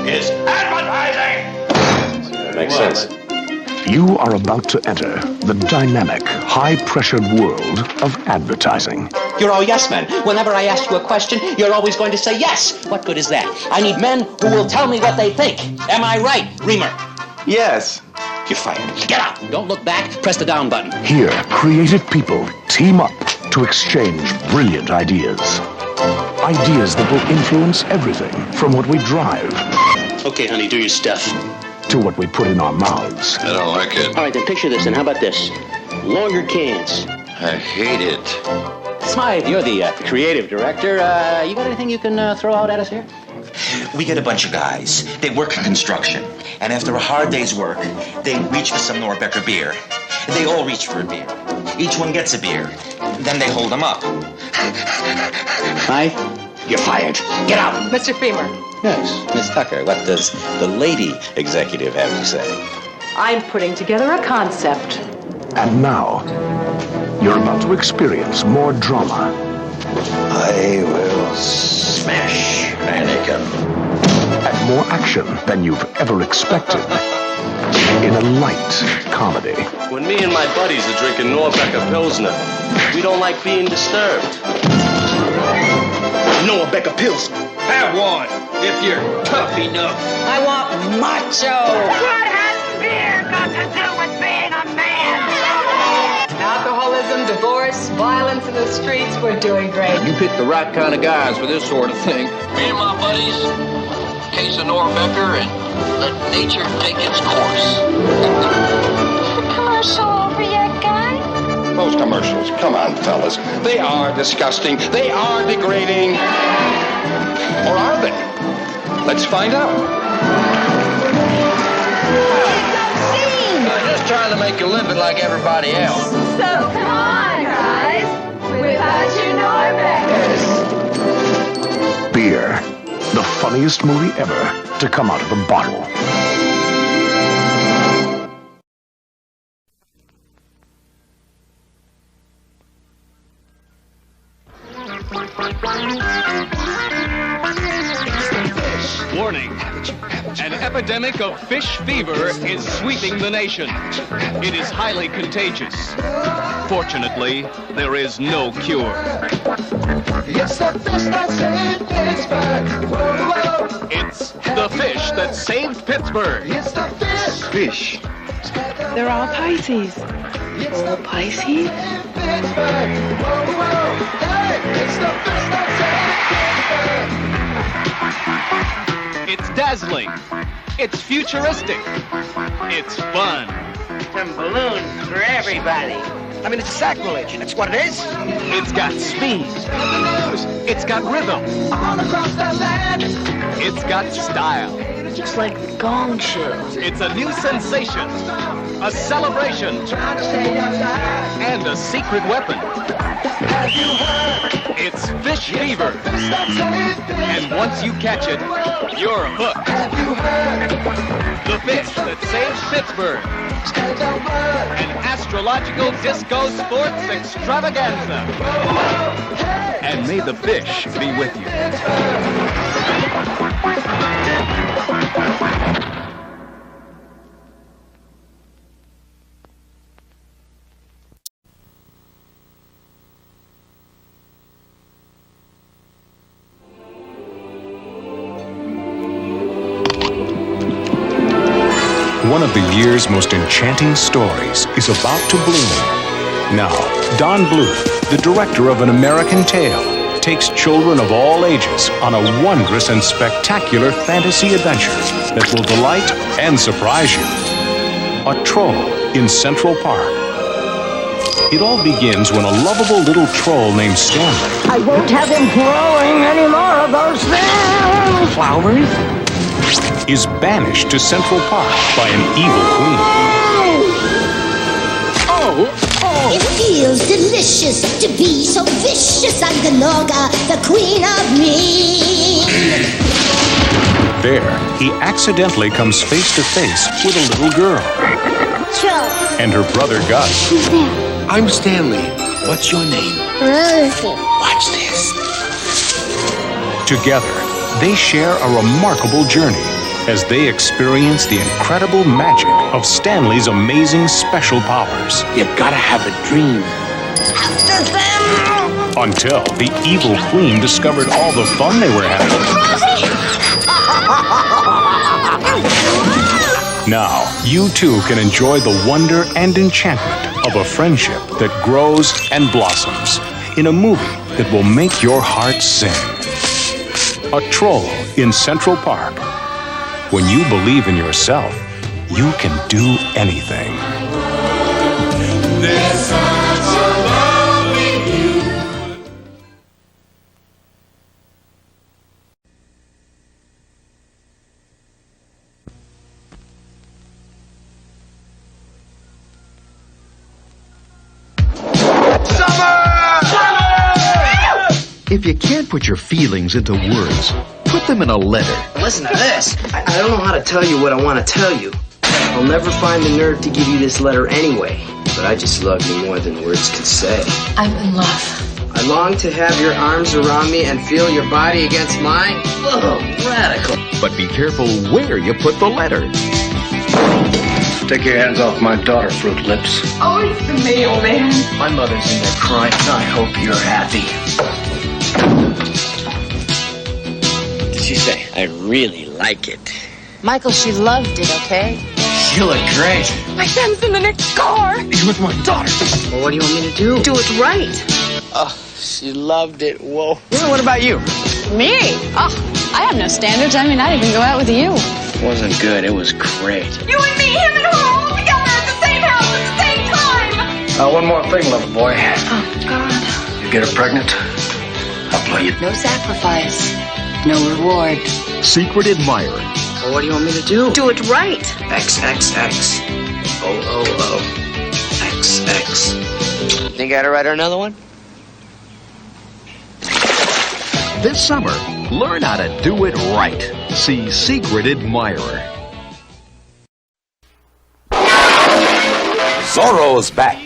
is advertising! Makes sense. You are about to enter the dynamic, high-pressured world of advertising. You're all yes men. Whenever I ask you a question, you're always going to say yes. What good is that? I need men who will tell me what they think. Am I right, Reamer? Yes. You're fired. Get out. Don't look back. Press the down button. Here, creative people team up to exchange brilliant ideas. Ideas that will influence everything from what we drive Okay, honey, do your stuff. to what we put in our mouths. I don't like it. All right, then picture this, and how about this? Longer cans. I hate it. Smythe, you're the creative director. You got anything you can throw out at us here? We get a bunch of guys. They work in construction. And after a hard day's work, they reach for some Norbecker beer. They all reach for a beer. Each one gets a beer. Then they hold them up. Smythe, you're fired. Get out. Mr. Femer. Yes, Miss Tucker, what does the lady executive have to say? I'm putting together a concept. And now, you're about to experience more drama. I will smash Anakin. And more action than you've ever expected. In a light comedy. When me and my buddies are drinking Norbecker Pilsner, we don't like being disturbed. Norbecker Pilsner. Have one, if you're tough enough. I want macho. What has beer got to do with being a man? Alcoholism, divorce, violence in the streets, we're doing great. You pick the right kind of guys for this sort of thing. Me and my buddies, case of Norbecker and let nature take its course. Commercial over yet, guys? Those commercials, come on, fellas. They are disgusting. They are degrading. Or are they? Let's find out. Just trying to make a living like everybody else. So come on, guys. Without your Norbeckers. Beer, the funniest movie ever to come out of a bottle. Warning. An epidemic of fish fever is sweeping the nation. It is highly contagious. Fortunately, there is no cure. It's the fish that saved Pittsburgh. It's the fish that saved Pittsburgh. It's the fish. Fish. They're all Pisces. All Pisces? It's the fish that saved Pittsburgh. It's dazzling. It's futuristic. It's fun. Some balloons for everybody. I mean, it's sacrilege. That's what it is. It's got speed. It's got rhythm. It's got style. It's like the Gong Show. It's a new sensation. A celebration. And a secret weapon. It's fish fever. And once you catch it, you're hooked. The fish that saved Pittsburgh. An astrological disco sports extravaganza. And may the fish be with you. One of the year's most enchanting stories is about to bloom. Now, Don Bluth, the director of An American Tale, takes children of all ages on a wondrous and spectacular fantasy adventure that will delight and surprise you. A Troll in Central Park. It all begins when a lovable little troll named Stanley I won't have him growing any more of those things. Flowers? Is banished to Central Park by an evil queen. It feels delicious to be so vicious. I'm the Noga, the queen of mean. There, he accidentally comes face to face with a little girl. Troll. And her brother Gus. Who's there? I'm Stanley. What's your name? Rosie. Watch this. Together, they share a remarkable journey as they experience the incredible magic of Stanley's amazing special powers. You gotta have a dream. After them! Until the evil queen discovered all the fun they were having. Now, you too can enjoy the wonder and enchantment of a friendship that grows and blossoms in a movie that will make your heart sing. A Troll in Central Park. When you believe in yourself, you can do anything. There's such a love in you. If you can't put your feelings into words, put them in a letter. Listen to this. I don't know how to tell you what I want to tell you. I'll never find the nerve to give you this letter anyway. But I just love you more than words can say. I'm in love. I long to have your arms around me and feel your body against mine. Oh, radical. But be careful where you put the letter. Take your hands off my daughter, Fruit Lips. Oh, it's the mailman. My mother's in there crying. I hope you're happy. Did she say, I really like it? Michael, she loved it, okay? You look great. My son's in the next car. He's with my daughter. Well, what do you want me to do? Do it right. Oh, she loved it. Whoa. Well, what about you? Me? Oh, I have no standards. I mean, I'd even go out with you. It wasn't good. It was great. You and me, him and her, all together at the same house at the same time. One more thing, little boy. Oh, God. You get her pregnant, I'll play you. No sacrifice. No reward. Secret Admirer. Well, what do you want me to do? Do it right. XXX. OOO. XX. Think I gotta write her another one? This summer, learn how to do it right. See Secret Admirer. Zorro's back.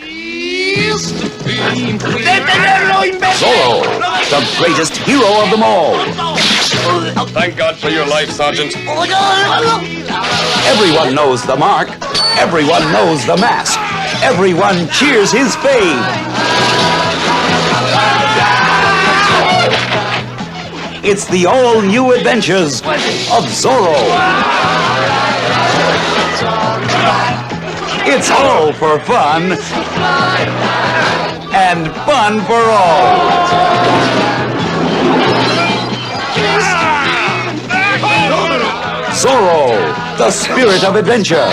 Zorro, the greatest hero of them all. Thank God for your life, Sergeant. Everyone knows the mark. Everyone knows the mask. Everyone cheers his fame. It's the all-new adventures of Zorro. It's all for fun, and fun for all. Zorro, the spirit of adventure.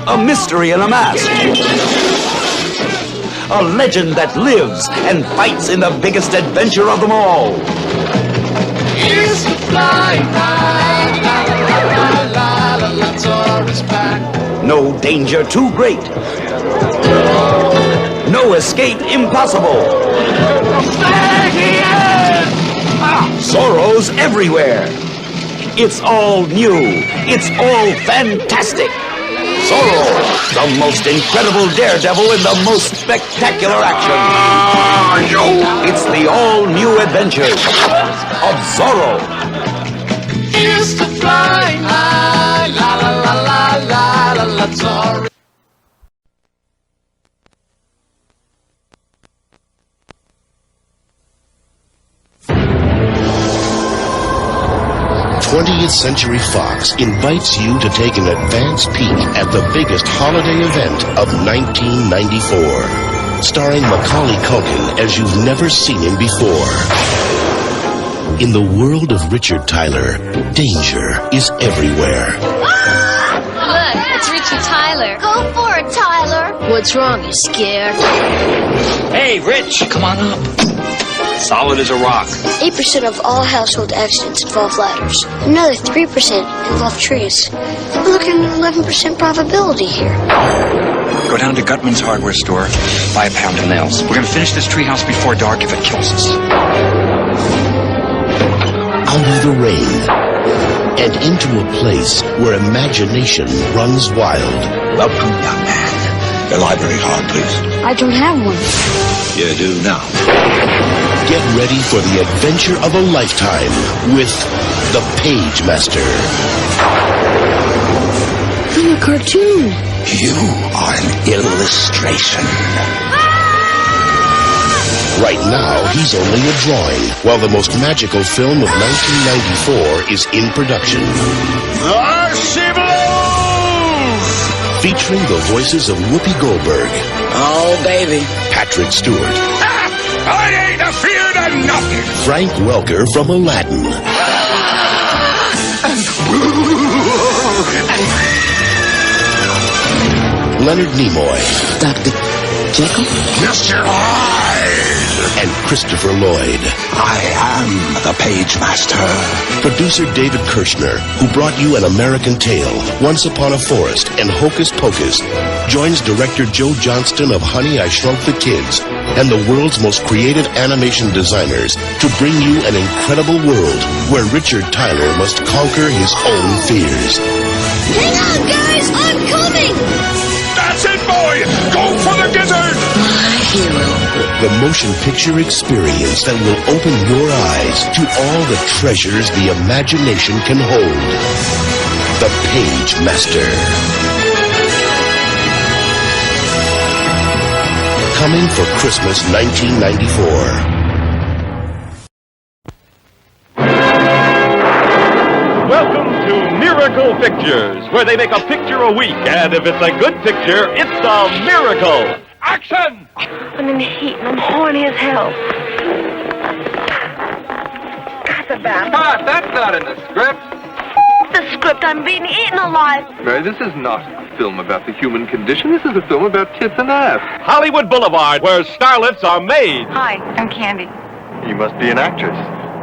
A mystery in a mask. A legend that lives and fights in the biggest adventure of them all. It's the flying high, la la la la la, Zorro's back. No danger too great. No escape impossible. Zorro's everywhere. It's all new. It's all fantastic. Zorro, the most incredible daredevil in the most spectacular action. It's the all-new adventures of Zorro. It's the flying high, la la la la la la, Zorro. Twentieth Century Fox invites you to take an advance peek at the biggest holiday event of 1994. Starring Macaulay Culkin as you've never seen him before. In the world of Richard Tyler, danger is everywhere. Look, it's Richard Tyler. Go for it, Tyler. What's wrong? You scared? Hey, Rich, come on up. Solid as a rock. 8% of all household accidents involve ladders. Another 3% involve trees. We're looking at an 11% probability here. Go down to Gutman's hardware store, buy a pound of nails. We're gonna finish this treehouse before dark if it kills us. Out of the rain and into a place where imagination runs wild. Welcome, young man. Your library card, please. I don't have one. You do now. Get ready for the adventure of a lifetime with the Page Master. I'm a cartoon. You are an illustration. Right now, he's only a drawing, while the most magical film of 1994 is in production. Featuring the voices of Whoopi Goldberg. Oh, baby. Patrick Stewart. I ain't afeard of nothing. Frank Welker from Aladdin. Leonard Nimoy. Dr. Jekyll? Mr. Hyde. And Christopher Lloyd. I am the Page Master. Producer David Kirshner, who brought you An American Tale, Once Upon a Forest, and Hocus Pocus, joins director Joe Johnston of Honey, I Shrunk the Kids, and the world's most creative animation designers to bring you an incredible world where Richard Tyler must conquer his own fears. Hang on, guys! I'm coming! That's it, boy! Go for the gizzard! My hero. The motion picture experience that will open your eyes to all the treasures the imagination can hold. The Page Master. Coming for Christmas 1994. Welcome to Miracle Pictures, where they make a picture a week, and if it's a good picture, it's a miracle. Action! I'm in the heat and I'm horny as hell. Cut! That's not in the script. The script, I'm being eaten alive. Mary, this is not a film about the human condition. This is a film about tits and ass. Hollywood Boulevard, where starlets are made. Hi, I'm Candy. You must be an actress.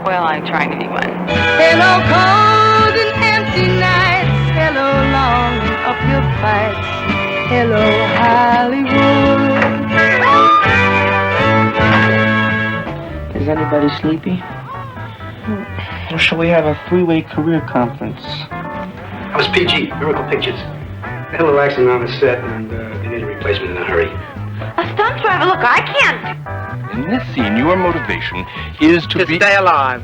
Well, I'm trying to be one. Hello, cold and empty nights. Hello, long and uphill fights. Hello, Hollywood. Is anybody sleepy? Or shall we have a three-way career conference? I was PG, Miracle Pictures. They had a little accident on the set, and they need a replacement in a hurry. A stunt driver, look, I can't. In this scene, your motivation is to stay alive.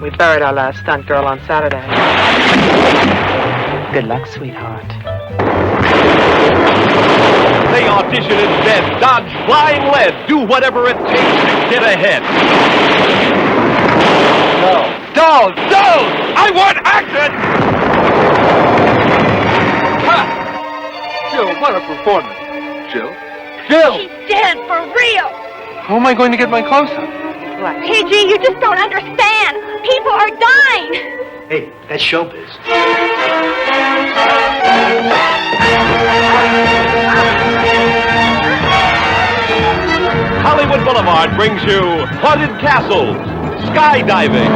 We buried our last stunt girl on Saturday. Good luck, sweetheart. They audition in bed, dodge flying lead, do whatever it takes to get ahead. No! I want action! Ha! Jill, what a performance. Jill? She's dead for real. How am I going to get my close-up? PG, you just don't understand. People are dying. Hey, that's showbiz. Hollywood Boulevard brings you haunted castles, skydiving,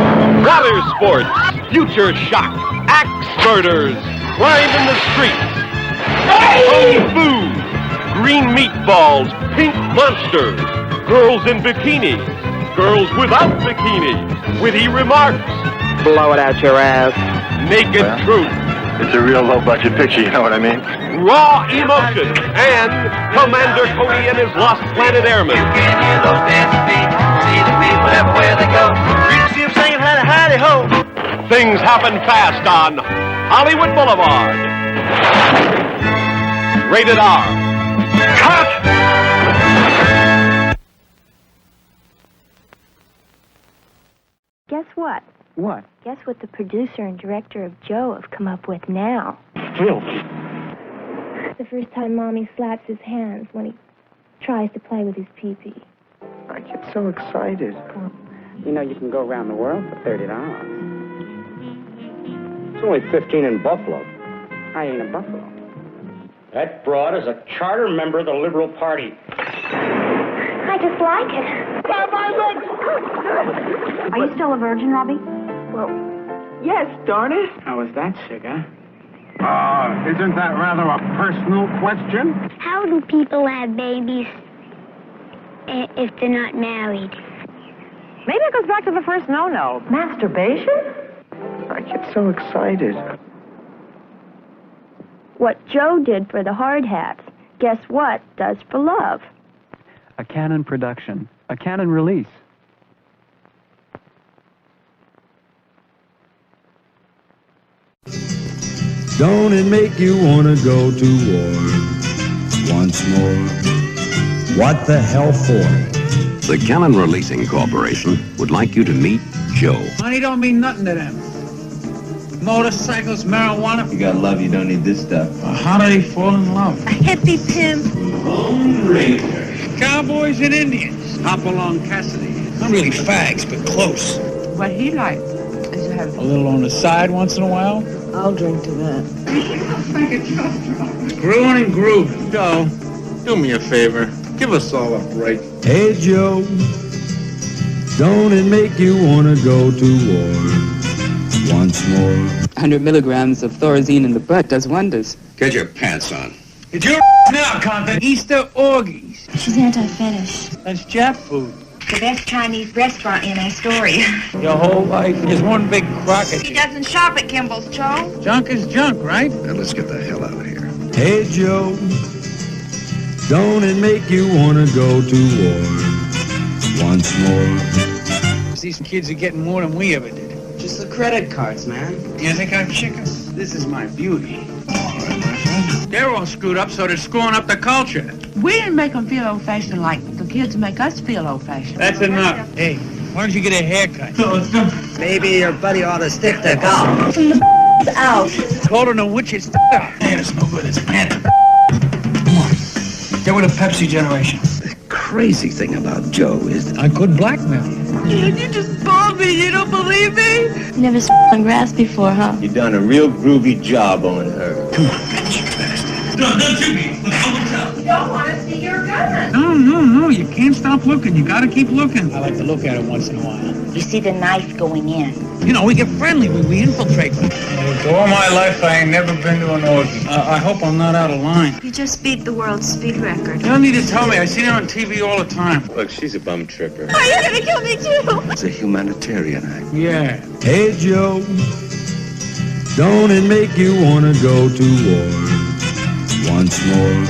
water sports, future shock, axe murders, crime in the streets, kung fu, green meatballs, pink monsters, girls in bikinis, girls without bikinis, witty remarks, Blow it out your ass. naked truth, It's a real low-budget picture, you know what I mean? raw emotion, and Commander Cody and his Lost Planet Airmen. You can hear those dancing feet, see the people everywhere they go. You can see them singing howdy-ho. Things happen fast on Hollywood Boulevard. Rated R. Cut! Guess what? What? Guess what the producer and director of Joe have come up with now? Really? The first time Mommy slaps his hands when he tries to play with his pee-pee. I get so excited. You know you can go around the world for $30. It's only 15 in Buffalo. I ain't a buffalo. That broad is a charter member of the Liberal Party. I just like it. Are you still a virgin, Robbie? Well, yes, darn it. How was that, sugar? Isn't that rather a personal question? How do people have babies if they're not married? Maybe it goes back to the first no-no. Masturbation? I get so excited. What Joe did for the hard hats, guess what does for love? A Canon production. A Canon release. Don't it make you wanna go to war once more? What the hell for? The Canon Releasing Corporation would like you to meet Joe. Money don't mean nothing to them. Motorcycles, marijuana. You got love, you don't need this stuff. How do they fall in love? A hippie pimp. Lone Ranger. Cowboys and Indians. Hop along Cassidy. Not really fags, but close. What he likes is to have A little on the side once in a while. I'll drink to that. Screwing and grooving. Joe, do me a favor. Give us all a break. Hey, Joe, don't it make you wanna go to war once more? 100 milligrams of Thorazine in the butt does wonders. Get your pants on. It's your now, Compton. Easter orgies. She's anti-fetish. That's Jap food. The best Chinese restaurant in Astoria. Your whole life is one big crock of He doesn't shop at Kimball's, Joe. junk is junk, right? Now let's get the hell out of here. Hey, Joe, don't it make you wanna go to war once more? These kids are getting more than we ever did. Just the credit cards, man. You think I'm chicken? This is my beauty. They're all screwed up, so they're screwing up the culture. We didn't make them feel old-fashioned like the kids make us feel old-fashioned. That's enough. Hey, why don't you get a haircut? Maybe your buddy ought to stick to golf. Out. Cold in the witch's. Man, it's no good. It's a panther. Come They were the Pepsi generation. The crazy thing about Joe is I could blackmail you. You just told me you don't believe me? Never on grass before, huh? you done a real groovy job on her. Come on, bitch, you bastard. No, don't shoot me. You don't want to see your gun. No, you can't stop looking. You gotta keep looking. I like to look at it once in a while. You see the knife going in. You know, we get friendly, we infiltrate them. All my life, I ain't never been to an orgy. I hope I'm not out of line. You just beat the world speed record. You don't need to tell me. I see her on TV all the time. Look, she's a bum tripper. Are you gonna kill me too? It's a humanitarian act. Yeah. Hey Joe, don't it make you wanna go to war once more?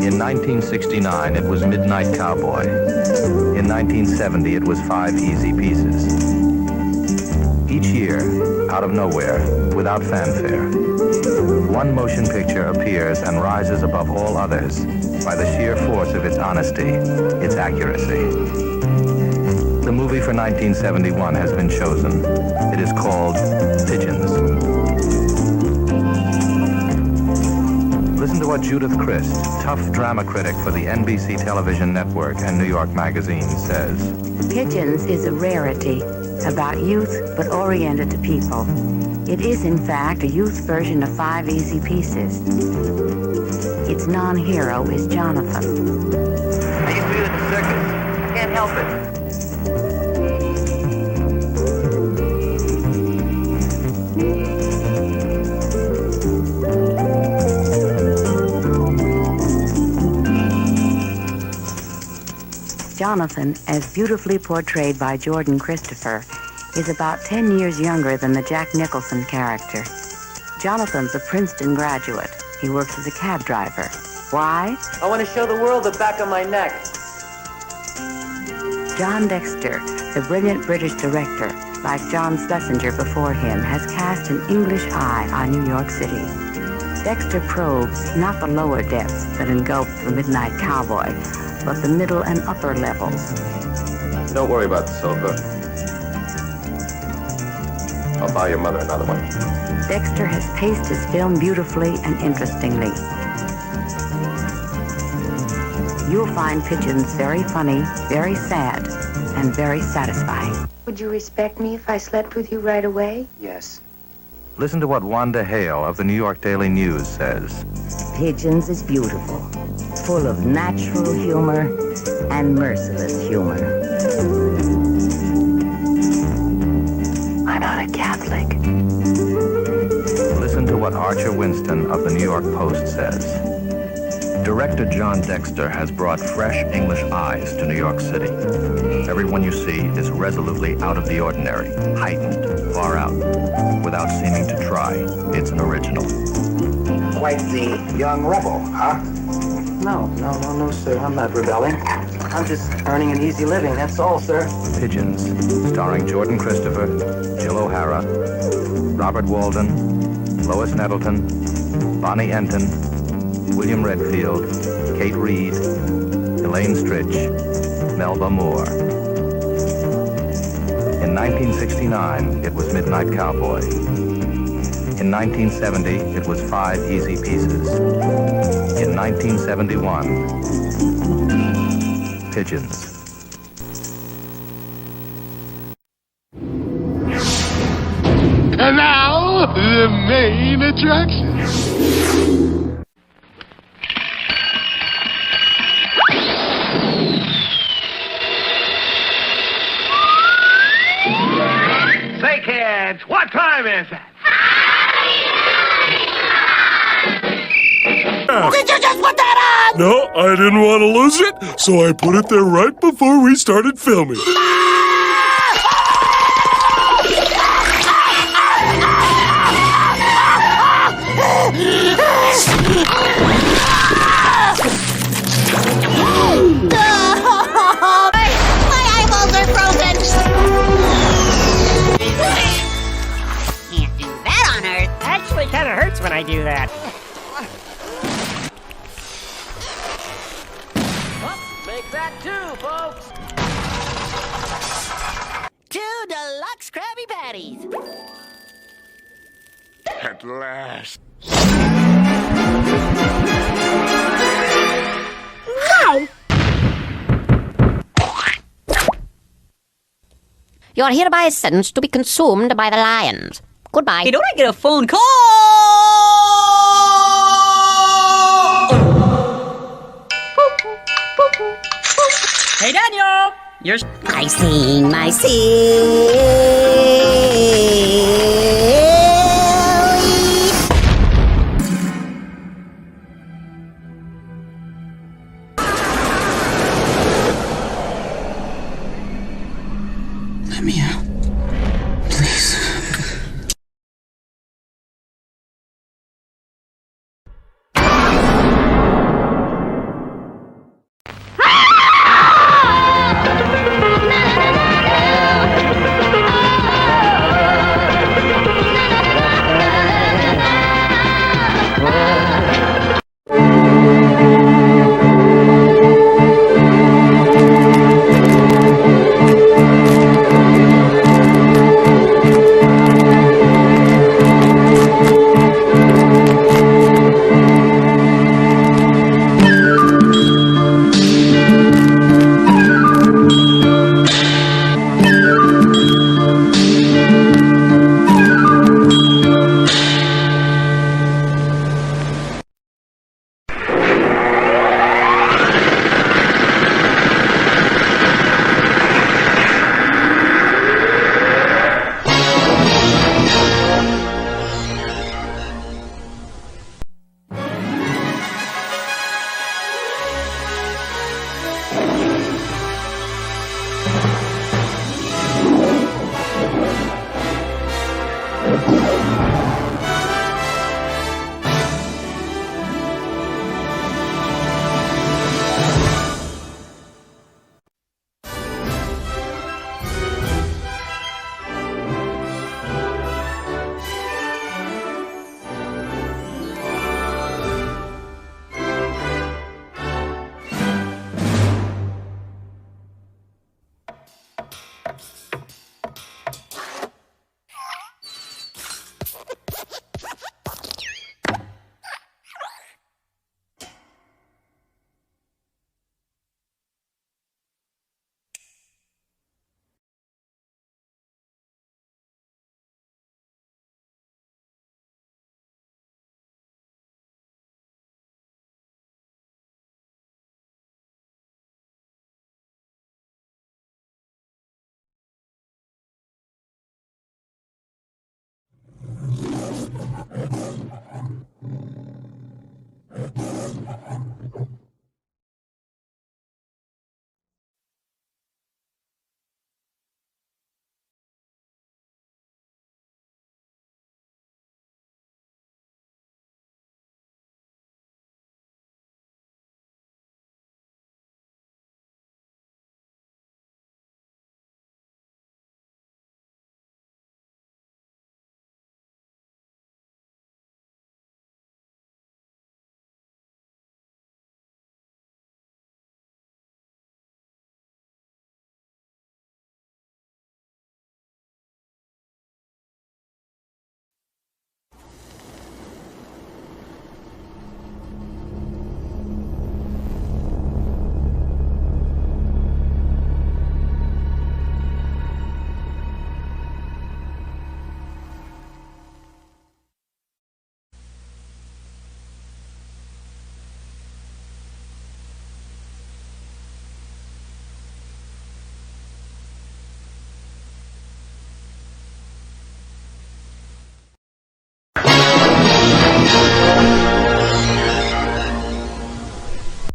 In 1969, it was Midnight Cowboy. In 1970, it was 5 Easy Pieces. Each year, out of nowhere, without fanfare, one motion picture appears and rises above all others by the sheer force of its honesty, its accuracy. The movie for 1971 has been chosen. It is called Pigeons. Listen to what Judith Crist, tough drama critic for the NBC television network and New York Magazine, says. Pigeons is a rarity, about youth but oriented to people. It is, in fact, a youth version of 5 Easy Pieces. Its non-hero is Jonathan. I used to be with the circus. I can't help it. Jonathan, as beautifully portrayed by Jordan Christopher, is about 10 years younger than the Jack Nicholson character. Jonathan's a Princeton graduate. He works as a cab driver. Why? I want to show the world the back of my neck. John Dexter, the brilliant British director, like John Schlesinger before him, has cast an English eye on New York City. Dexter probes not the lower depths that engulf the Midnight Cowboy, but the middle and upper levels. Don't worry about the sofa. I'll buy your mother another one. Dexter has paced his film beautifully and interestingly. You'll find Pigeons very funny, very sad, and very satisfying. Would you respect me if I slept with you right away? Yes. Listen to what Wanda Hale of the New York Daily News says. Pigeons is beautiful, full of natural humor and merciless humor. I'm not a Catholic. Listen to what Archer Winston of the New York Post says. Director John Dexter has brought fresh English eyes to New York City. Everyone you see is resolutely out of the ordinary, heightened, far out, without seeming to try. It's an original. Quite the young rebel, huh? No, sir. I'm not rebelling. I'm just earning an easy living, that's all, sir. Pigeons, starring Jordan Christopher, Jill O'Hara, Robert Walden, Lois Nettleton, Bonnie Enton, William Redfield, Kate Reed, Elaine Stritch, Melba Moore. In 1969, it was Midnight Cowboy. In 1970, it was 5 Easy Pieces. In 1971, Pigeons. And now, the main attraction. Say, kids, what time is it? Did you just put that on? No, I didn't want to lose it, so I put it there right before we started filming. My eyeballs are frozen. Can't do that on Earth. Actually, kind of hurts when I do that. Make that 2, folks. 2 deluxe Krabby Patties. At last. Wow! You're hereby sentenced to be consumed by the lions. Goodbye. Hey, don't I get a phone call? Hey, Daniel! You're... I sing my Let me out. Please.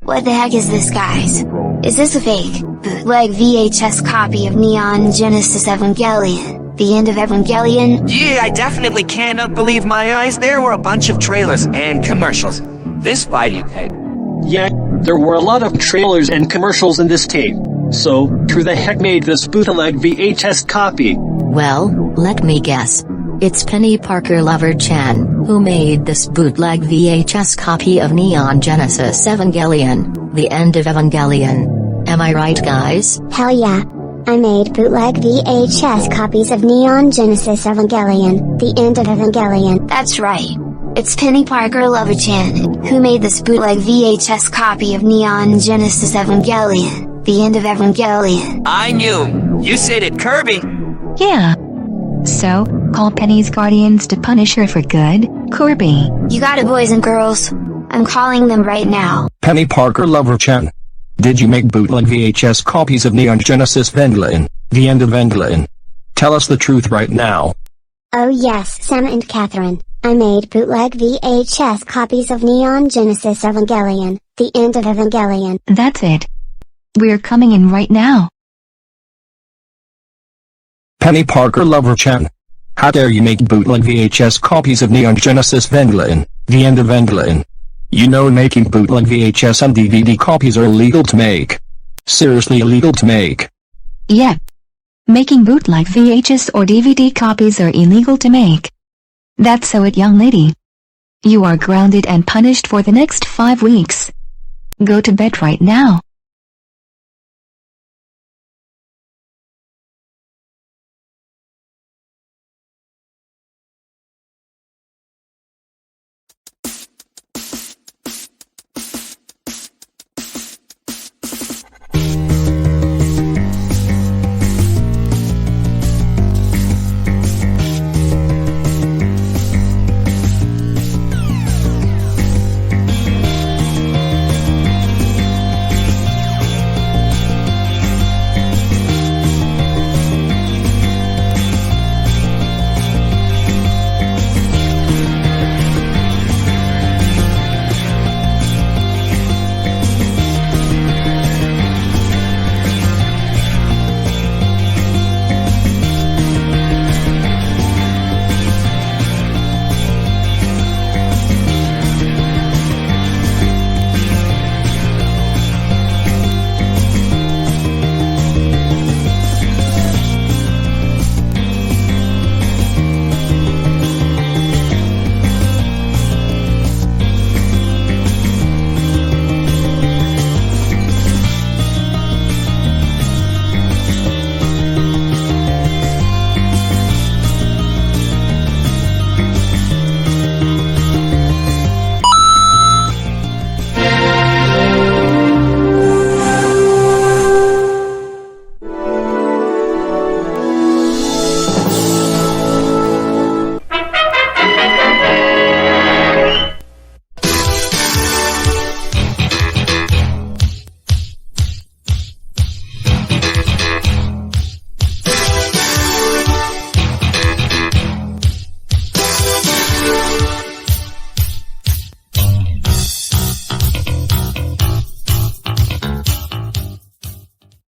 What the heck is this, guys? Is this a fake, bootleg VHS copy of Neon Genesis Evangelion? The End of Evangelion? Yeah, I definitely cannot believe my eyes. There were a bunch of trailers and commercials. This video tape. Yeah, there were a lot of trailers and commercials in this tape. So, who the heck made this bootleg VHS copy? Well, let me guess. It's Peni Parker Lover Chan, who made this bootleg VHS copy of Neon Genesis Evangelion, The End of Evangelion. Am I right, guys? Hell yeah. I made bootleg VHS copies of Neon Genesis Evangelion, The End of Evangelion. That's right. It's Peni Parker Lover Chan, who made this bootleg VHS copy of Neon Genesis Evangelion, The End of Evangelion. I knew! You said it, Kirby! Yeah. So, call Penny's guardians to punish her for good, Kirby. You got it, boys and girls. I'm calling them right now. Peni Parker Lover Chan. Did you make bootleg VHS copies of Neon Genesis Evangelion, The End of Evangelion? Tell us the truth right now. Oh yes, Sam and Catherine. I made bootleg VHS copies of Neon Genesis Evangelion, The End of Evangelion. That's it. We're coming in right now. Peni Parker Lover Chan. How dare you make bootleg VHS copies of Neon Genesis Evangelion, The End of Evangelion? You know making bootleg VHS and DVD copies are illegal to make. Seriously illegal to make. Yep. Making bootleg VHS or DVD copies are illegal to make. That's so it, young lady. You are grounded and punished for the next 5 weeks. Go to bed right now.